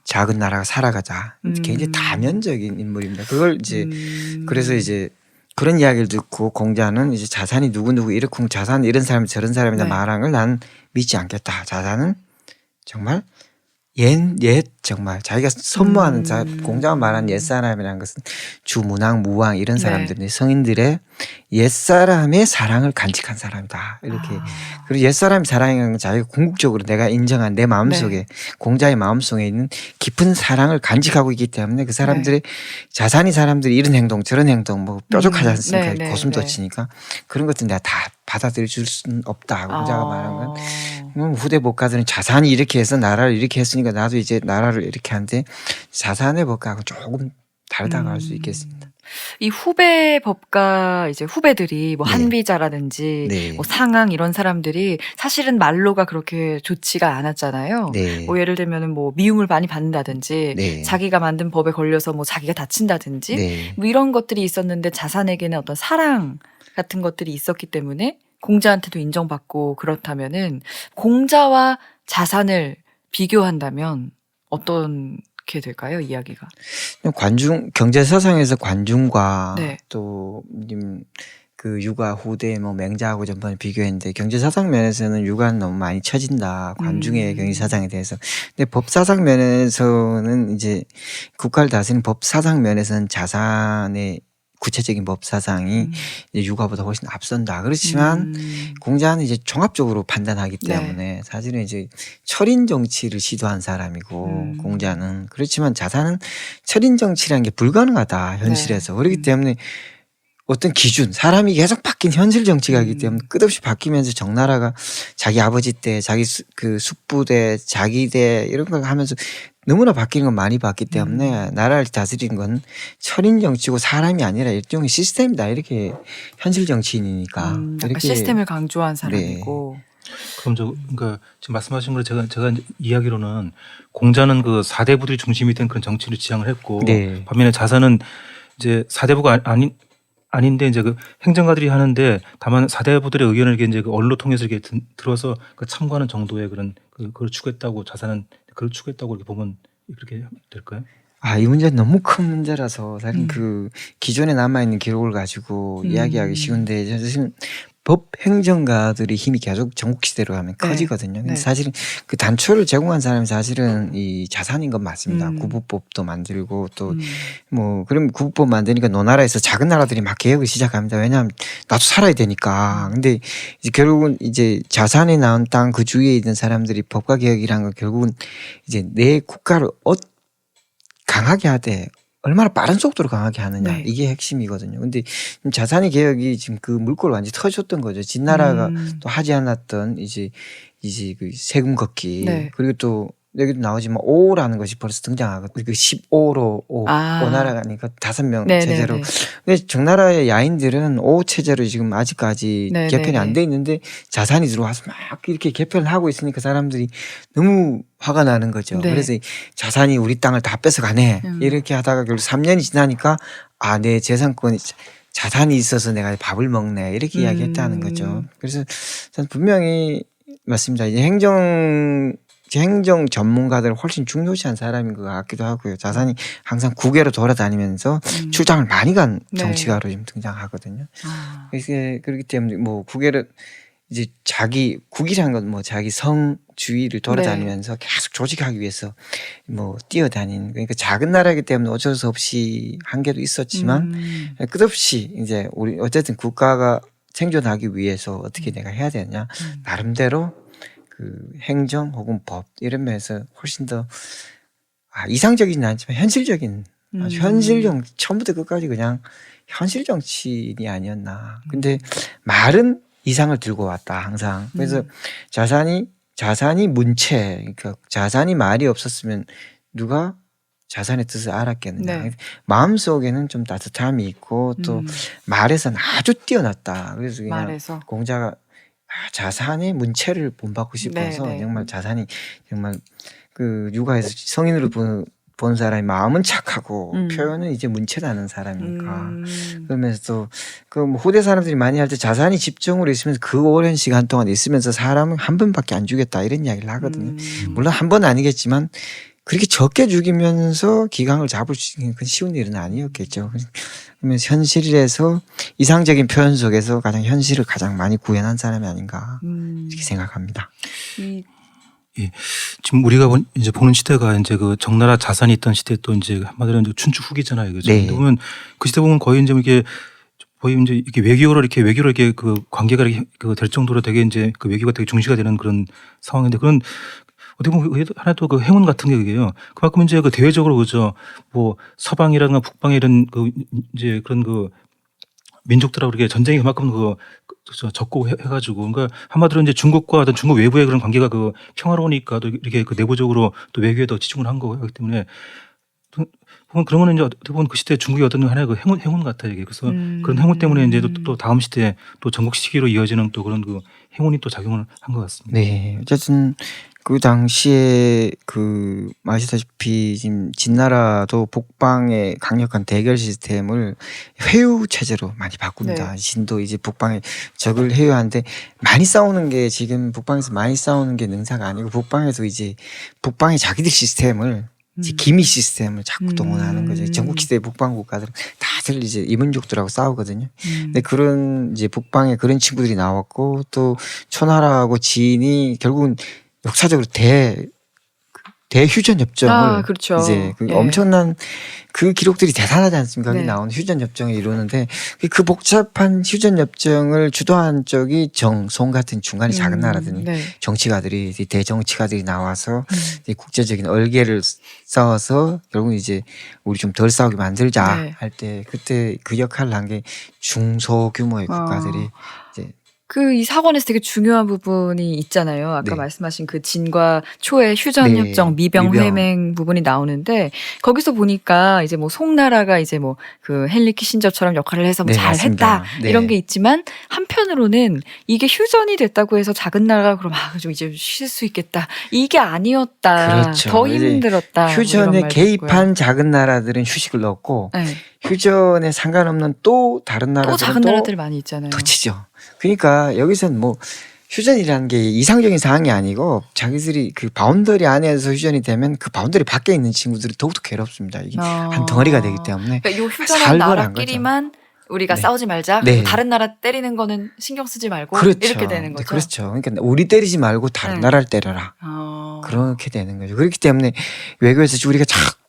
작은 나라가 살아가자. 굉장히 다면적인 인물입니다. 그걸 이제 그래서 이제 그런 이야기를 듣고 공자는 이제 자산이 누구누구 이렇고 자산 이런 사람이 저런 사람이다 네. 말하는 걸 난 믿지 않겠다. 자산은 정말 옛 정말 자기가 선모하는 공자가 말하는 옛사람이라는 것은 주문왕 무왕 이런 네. 사람들이 성인들의 옛사람의 사랑을 간직한 사람이다. 이렇게 그리고 옛사람의 사랑이라는 건 자기가 궁극적으로 내가 인정한 내 마음속에 네. 공자의 마음속에 있는 깊은 사랑을 간직하고 있기 때문에 그 사람들의 자산이 사람들이 이런 행동 저런 행동 뭐 뾰족하지 않습니까? 네, 네, 고슴도치니까 그런 것들 내가 다 받아들일 수는 없다. 공자가 말한 건 아. 후대 법가들은 자산이 이렇게 해서 나라를 이렇게 했으니까 나도 이제 나라를 이렇게 하는데 자산의 법가하고 조금 다르다고 할 수 있겠습니다. 이 후배 법가 이제 후배들이 뭐 네. 한비자라든지 네. 뭐 상항 이런 사람들이 사실은 말로가 그렇게 좋지가 않았잖아요. 네. 뭐 예를 들면은 뭐 미움을 많이 받는다든지 네. 자기가 만든 법에 걸려서 뭐 자기가 다친다든지 네. 뭐 이런 것들이 있었는데 자산에게는 어떤 사랑 같은 것들이 있었기 때문에 공자한테도 인정받고 그렇다면은 공자와 자산을 비교한다면 어떻게 될까요? 이야기가. 관중 경제 서상에서 관중과 네. 또 그 육아 후대 뭐 맹자하고 전번에 비교했는데 경제 사상 면에서는 육아는 너무 많이 처진다. 관중의 경제 사상에 대해서. 근데 법 사상 면에서는 이제 국가를 다스리는 법 사상 면에서는 자산의 구체적인 법 사상이 이제 육아보다 훨씬 앞선다. 그렇지만 공자는 이제 종합적으로 판단하기 때문에 네. 사실은 이제 철인 정치를 시도한 사람이고 공자는 그렇지만 자산은 철인 정치라는 게 불가능하다 현실에서. 네. 그렇기 때문에 어떤 기준 사람이 계속 바뀐 현실 정치가 있기 때문에 끝없이 바뀌면서 정나라가 자기 아버지 때 자기 그 숙부 때 자기 때 이런 걸 하면서 너무나 바뀌는 건 많이 봤기 때문에 나라를 다스리는 건 철인 정치고 사람이 아니라 일종의 시스템이다. 이렇게 현실 정치인이니까. 약간 이렇게 시스템을 강조한 사람이고. 그럼 그러니까 지금 말씀하신 걸 제가 이제 이야기로는 공자는 그 사대부들이 중심이 된 그런 정치를 지향을 했고 네. 반면에 자산은 이제 사대부가 아닌데 이제 그 행정가들이 하는데 다만 사대부들의 의견을 이제 그 언로 통해서 이렇게 들어서 그 참고하는 정도의 그런 그걸 추구했다고 자산은 그걸 추구했다고 이렇게 보면 그렇게 될까요? 이 문제는 너무 큰 문제라서 사실 그 기존에 남아있는 기록을 가지고 이야기하기 쉬운데 사실 법 행정가들의 힘이 계속 전국시대로 가면 네. 커지거든요. 근데 네. 사실은 그 단초를 제공한 사람이 사실은 이 자산인 건 맞습니다. 구부법도 만들고 또 뭐 그럼 구부법 만드니까 노나라에서 작은 나라들이 막 개혁을 시작합니다. 왜냐하면 나도 살아야 되니까. 근데 이제 결국은 이제 자산이 나온 땅 그 주위에 있는 사람들이 법과 개혁이라는 건 결국은 이제 내 국가를 강하게 하되 얼마나 빠른 속도로 강하게 하느냐. 네. 이게 핵심이거든요. 근데 자산의 개혁이 지금 그 물꼬를 완전히 터줬던 거죠. 진나라가 또 하지 않았던 이제 그 세금 걷기. 네. 그리고 또 여기도 나오지만 5라는 것이 벌써 등장하거든요. 그 15로 5. 오나라가니까 5명 네네네. 체제로. 근데 정나라의 야인들은 5 체제로 지금 아직까지 네네네. 개편이 안 돼 있는데 자산이 들어와서 막 이렇게 개편을 하고 있으니까 사람들이 너무 화가 나는 거죠. 네. 그래서 자산이 우리 땅을 다 뺏어가네. 이렇게 하다가 결국 3년이 지나니까 내 재산권이 자산이 있어서 내가 밥을 먹네. 이렇게 이야기했다는 거죠. 그래서 저는 분명히 맞습니다. 이제 행정 전문가들 훨씬 중요시한 사람인 것 같기도 하고요. 자산이 항상 국외로 돌아다니면서 출장을 많이 간 네. 정치가로 지금 등장하거든요. 그래서 그렇기 때문에 뭐 국외로 이제 국이라는 건 뭐 자기 성 주위를 돌아다니면서 계속 조직하기 위해서 뭐 뛰어다니는 그러니까 작은 나라이기 때문에 어쩔 수 없이 한계도 있었지만 끝없이 이제 우리 어쨌든 국가가 생존하기 위해서 어떻게 내가 해야 되냐 나름대로 그 행정 혹은 법 이런 면에서 훨씬 더 이상적이진 않지만 현실적인 아주 현실적 처음부터 끝까지 그냥 현실 정치인이 아니었나. 근데 말은 이상을 들고 왔다 항상. 그래서 자산이 문체 그러니까 자산이 말이 없었으면 누가 자산의 뜻을 알았겠느냐. 네. 마음속에는 좀 따뜻함이 있고 또 말에서는 아주 뛰어났다. 그래서 그냥 말에서. 공자가 자산의 문체를 본받고 싶어서 네, 네. 정말 자산이 정말 그 육아에서 성인으로 본 사람이 마음은 착하고 표현은 이제 문체나는 사람이니까. 그러면서 또 그 뭐 후대 사람들이 많이 할 때 자산이 집중으로 있으면서 그 오랜 시간 동안 있으면서 사람은 한 번밖에 안 죽였다 이런 이야기를 하거든요. 물론 한 번 아니겠지만 그렇게 적게 죽이면서 기강을 잡을 수 있는 건 쉬운 일은 아니었겠죠. 그러면서 현실에서 이상적인 표현 속에서 가장 현실을 가장 많이 구현한 사람이 아닌가 이렇게 생각합니다. 예. 지금 우리가 이제 보는 시대가 이제 그 적나라 자산이 있던 시대 또 이제 한마디로 이제 춘추 후기잖아요. 그죠? 네. 보면 그 시대 보면 거의 이제 이게 거의 이제 이렇게 외교로 이렇게 그 관계가 이렇게 그 될 정도로 되게 이제 그 외교가 되게 중시가 되는 그런 상황인데 그런 어떻게 보면 하나도 그 행운 같은 게 그게요. 그만큼 이제 그 대외적으로 그죠. 뭐 서방이라든가 북방의 이런 그 이제 그런 그 민족들하고 이렇게 전쟁이 그만큼 적고 해가지고 그러니까 한마디로 이제 중국과 어떤 중국 외부의 그런 관계가 그 평화로우니까 또 이렇게 그 내부적으로 또 외교에 더 치중을 한 거기 때문에 보면 그런 거는 이제 어떻게 보면 그 시대 중국의 어떤 하나의 그 행운 같아요 이게. 그래서 그런 행운 때문에 이제 또 다음 시대에 또 전국 시기로 이어지는 또 그런 그 행운이 또 작용을 한 것 같습니다. 네, 어쨌든 그 당시에 그 아시다시피 지금 진나라도 북방의 강력한 대결 시스템을 회유 체제로 많이 바꿉니다. 네. 진도 이제 북방에 적을 회유하는데 많이 싸우는 게 지금 북방에서 많이 싸우는 게 능사가 아니고 북방에서 이제 북방의 자기들 시스템을 이제 기미 시스템을 자꾸 동원하는 거죠. 전국시대 북방 국가들은 다들 이제 이민족들하고 싸우거든요. 근데 그런 이제 북방에 그런 친구들이 나왔고 또 초나라하고 진이 결국은 역사적으로 대휴전 협정을 그렇죠. 이제 그 예. 엄청난 그 기록들이 대단하지 않습니까? 거기 네. 나오는 휴전 협정을 이루는데 그 복잡한 휴전 협정을 주도한 쪽이 송 같은 중간이 작은 나라들이 네. 정치가들이 대정치가들이 나와서 이제 국제적인 얼개를 쌓아서 결국 이제 우리 좀 덜 싸우게 만들자 네. 할 때 그때 그 역할을 한 게 중소규모의 국가들이 이제 그 이 사건에서 되게 중요한 부분이 있잖아요. 아까 네. 말씀하신 그 진과 초의 휴전 네. 협정 미병 회맹 부분이 나오는데 거기서 보니까 이제 뭐 송나라가 이제 뭐 그 헨리 키신저처럼 역할을 해서 뭐 네, 잘했다 맞습니다. 네. 이런 게 있지만 한편으로는 이게 휴전이 됐다고 해서 작은 나라가 그럼 좀 이제 쉴 수 있겠다 이게 아니었다. 그렇죠. 더 이제 힘들었다. 뭐 휴전에 이런 말도 개입한 있고요. 작은 나라들은 휴식을 넣고 네. 휴전에 상관없는 또 다른 나라들은 또 작은 나라들 많이 있잖아요. 더 치죠. 그러니까 여기서는 뭐 휴전이라는 게 이상적인 상황이 아니고 자기들이 그 바운더리 안에서 휴전이 되면 그 바운더리 밖에 있는 친구들이 더욱더 괴롭습니다. 이게 한 덩어리가 되기 때문에 그러니까 요 휴전한 살벌한 나라끼리만 우리가 네. 싸우지 말자. 네. 그리고 다른 나라 때리는 거는 신경 쓰지 말고 그렇죠. 이렇게 되는 거죠. 그렇죠. 그러니까 우리 때리지 말고 다른 네. 나라를 때려라. 그렇게 되는 거죠. 그렇기 때문에 외교에서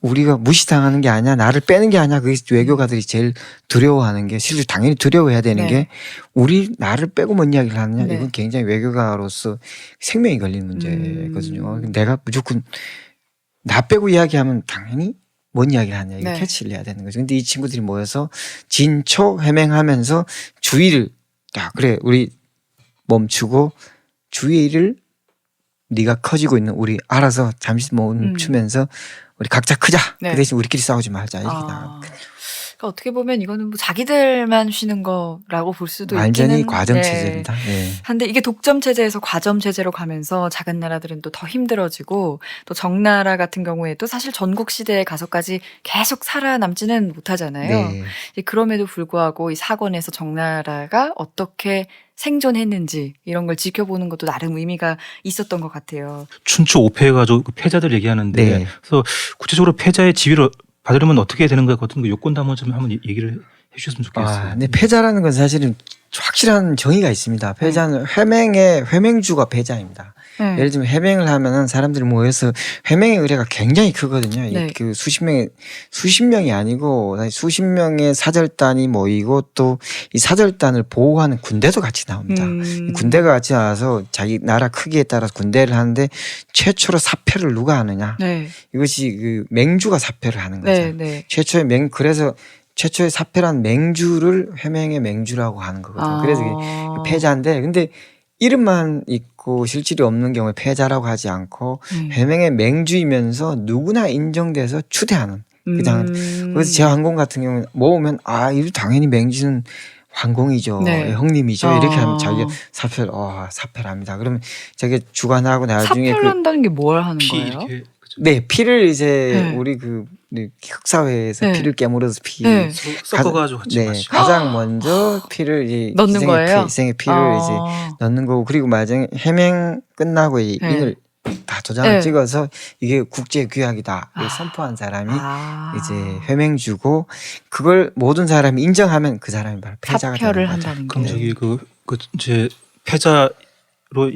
우리가 무시당하는 게 아니야, 나를 빼는 게 아니야. 그게 외교가들이 제일 두려워하는 게 실제 당연히 두려워해야 되는 네. 게 우리 나를 빼고 뭔 이야기를 하느냐. 네. 이건 굉장히 외교가로서 생명이 걸리는 문제거든요. 내가 무조건 나 빼고 이야기하면 당연히 뭔 이야기를 하냐. 이거 네. 캐치를 해야 되는 거죠. 근데 이 친구들이 모여서 진초 해맹하면서 주의를 그래 우리 멈추고 주의를 네가 커지고 있는 우리 알아서 잠시 멈추면서 우리 각자 크자. 네. 그 대신 우리끼리 싸우지 말자. 이렇게 나갑니다. 그러니까 어떻게 보면 이거는 뭐 자기들만 쉬는 거라고 볼 수도 완전히 있기는 과정 네. 체제입니다. 네. 한데 이게 독점 체제에서 과점 체제로 가면서 작은 나라들은 또 더 힘들어지고 또 정나라 같은 경우에도 사실 전국 시대에 가서까지 계속 살아남지는 못하잖아요. 네. 그럼에도 불구하고 이 사건에서 정나라가 어떻게 생존했는지 이런 걸 지켜보는 것도 나름 의미가 있었던 것 같아요. 춘추 5패해가지고 그 패자들 얘기하는데 네. 그래서 구체적으로 패자의 지위를 받으려면 어떻게 되는 것 같은 그 요건도 한번 얘기를 해주셨으면 좋겠어요. 근데 패자라는 건 사실은 확실한 정의가 있습니다. 패자는 회맹주가 패자입니다. 네. 예를 들면 해맹을 하면은 사람들이 모여서 해맹의 의뢰가 굉장히 크거든요. 네. 그 수십 명이 아니고 수십 명의 사절단이 모이고 또 이 사절단을 보호하는 군대도 같이 나옵니다. 군대가 같이 나와서 자기 나라 크기에 따라서 군대를 하는데 최초로 사표를 누가 하느냐. 네. 이것이 그 맹주가 사표를 하는 거죠. 네. 네. 그래서 최초의 사표란 맹주를 회맹의 맹주라고 하는 거거든요. 그래서 이게 패자인데 근데 이름만 있고 실질이 없는 경우에 패자라고 하지 않고 회맹의 맹주이면서 누구나 인정돼서 추대하는 그래서 제 황공 같은 경우는 모으면 이거 당연히 맹주는 황공이죠. 네. 형님이죠. 이렇게 하면 자기가 사표를 합니다. 그러면 자기가 주관하고 나중에 사표를 한다는 게 뭘 하는 거예요? 그죠? 네, 피를 이제 네. 우리 그 흑사회에서 네. 피를 깨물어서 피 네. 섞어가지고 같이 네, 마시고. 가장 먼저 피를 이제 넣는 거예요? 희생의 피를 이제 아. 넣는 거고 그리고 마지막에 해맹 끝나고 이 네. 인을 다 도장을 네. 찍어서 이게 국제 규약이다 아. 선포한 사람이 아. 이제 회맹 주고 그걸 모든 사람이 인정하면 그 사람이 바로 패자가 사표를 되는 거죠. 한다는 그럼 게. 저기 그 이제 패자로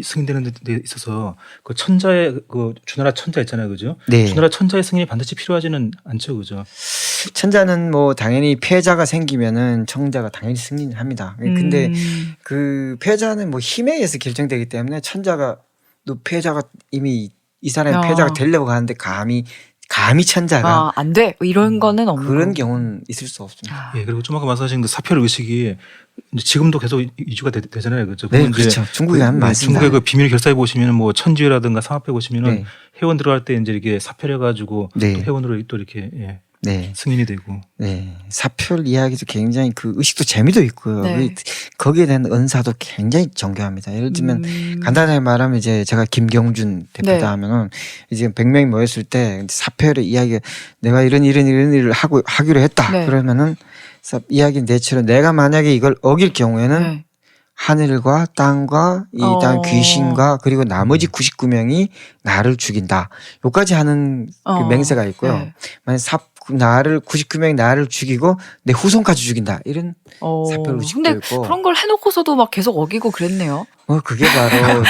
승인되는 데 있어서 그 천자의 그 주나라 천자 있잖아요, 그죠? 네. 주나라 천자의 승인이 반드시 필요하지는 않죠, 그죠? 천자는 뭐 당연히 패자가 생기면은 청자가 당연히 승인합니다. 근데 그 패자는 뭐 힘에 의해서 결정되기 때문에 천자가 또 패자가 이미 이 사람이 패자가 되려고 하는데 감히 천자가 안 돼. 이런 거는 없는 그런 거고. 경우는 있을 수 없습니다. 아. 예, 그리고 좀 아까 말씀하신 그 사표 의식이 이제 지금도 계속 이주가 되잖아요, 그죠? 네, 보면 이제 그렇죠. 중국에 하면 맞습니다. 중국의 그 비밀 결사에 보시면은 뭐 천지라든가 상합에 보시면은 네. 회원 들어갈 때 이제 이렇게 사표를 해가지고 네. 또 회원으로 또 이렇게 예, 네. 승인이 되고. 네. 사표 이야기도 굉장히 그 의식도 재미도 있고요. 네. 거기에 대한 은사도 굉장히 정교합니다. 예를 들면 간단하게 말하면 이제 제가 김경준 대표다 네. 하면은 이제 100명이 모였을 때 사표를 이야기 내가 이런 일을 하기로 했다. 네. 그러면은 이야기 내처럼 내가 만약에 이걸 어길 경우에는 네. 하늘과 땅과 이 땅 귀신과 그리고 나머지 99명이 나를 죽인다. 요까지 하는 그 맹세가 있고요. 네. 만약 99명이 나를 죽이고 내 후손까지 죽인다. 이런 사표 의식도 근데 있고. 그런 걸 해놓고서도 막 계속 어기고 그랬네요. 그게 바로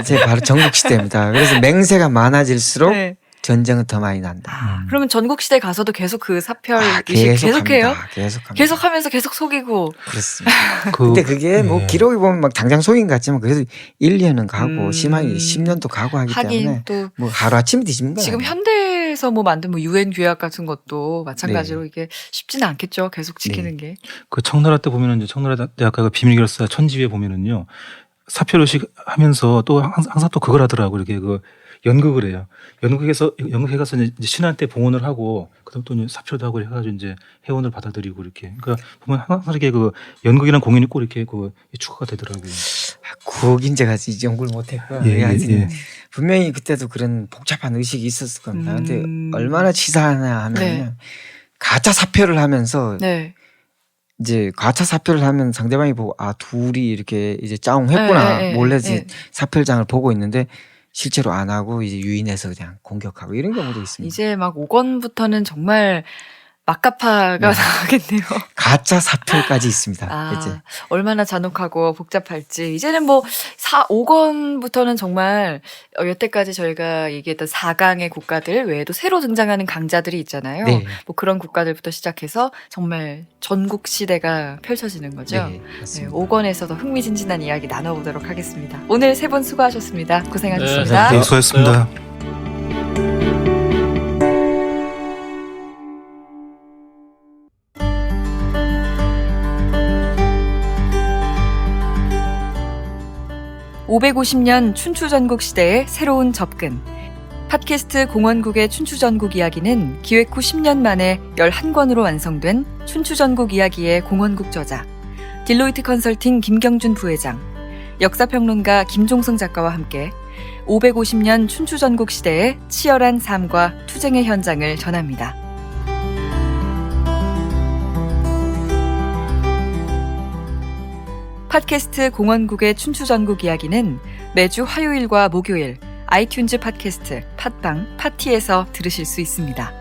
이제 바로 전국 시대입니다. 그래서 맹세가 많아질수록 네. 전쟁은 더 많이 난다. 그러면 전국 시대 가서도 계속 그 사표를 계속합니다. 계속해요? 계속합니다. 계속하면서 계속 속이고. 그렇습니다. 근데 그게 뭐 예. 기록이 보면 막 당장 속인 것 같지만 그래도 1년은 가고 심하게 10년도 가고 하기 하긴 때문에 또 뭐 하루아침에 뒤집는 거예요. 지금 현대에서 뭐 만든 뭐 유엔 규약 같은 것도 마찬가지로 네. 이게 쉽지는 않겠죠. 계속 지키는 게. 그 청나라 때 보면은 이제 청나라 대학가가 비밀결사 천지에 보면은요 사표 의식 하면서 또 항상 또 그걸 하더라고 이렇게 그 연극을 해요. 연극에 가서 이제 신한테 봉헌을 하고 그다음 또 이제 사표도 하고 해가지고 이제 회원을 받아들이고 이렇게. 그러니까 보면 항상 이렇게 그 연극이랑 공연이 꼭 이렇게 그 추가가 되더라고요. 그긴 제가 이제 연구를 못했고요. 예. 분명히 그때도 그런 복잡한 의식이 있었을 겁니다. 근데 음. 얼마나 치사하냐 하면 네. 가짜 사표를 하면서 네. 이제 가짜 사표를 하면 상대방이 보고 둘이 이렇게 이제 짜웅했구나 네, 몰래 네. 사표장을 보고 있는데 실제로 안 하고 이제 유인해서 그냥 공격하고 이런 경우도 있습니다. 이제 막 5권부터는 정말 막가파가 나가겠네요. 가짜 사표까지 있습니다. 이제 얼마나 잔혹하고 복잡할지. 이제는 뭐 5권부터는 정말 여태까지 저희가 얘기했던 4강의 국가들 외에도 새로 등장하는 강자들이 있잖아요. 네. 뭐 그런 국가들부터 시작해서 정말 전국 시대가 펼쳐지는 거죠. 네, 맞습니다. 5권에서도 흥미진진한 이야기 나눠보도록 하겠습니다. 오늘 3분 수고하셨습니다. 고생하셨습니다. 네, 수고하셨습니다. (550년) 춘추전국 시대의 새로운 접근. 팟캐스트 공원국의 춘추전국 이야기는 기획 후 10년 만에 11권으로 완성된 춘추전국 이야기의 공원국 저자, 딜로이트 컨설팅 김경준 부회장, 역사평론가 김종성 작가와 함께 550년 춘추전국 시대의 치열한 삶과 투쟁의 현장을 전합니다. 팟캐스트 공원국의 춘추전국 이야기는 매주 화요일과 목요일 아이튠즈 팟캐스트, 팟빵, 파티에서 들으실 수 있습니다.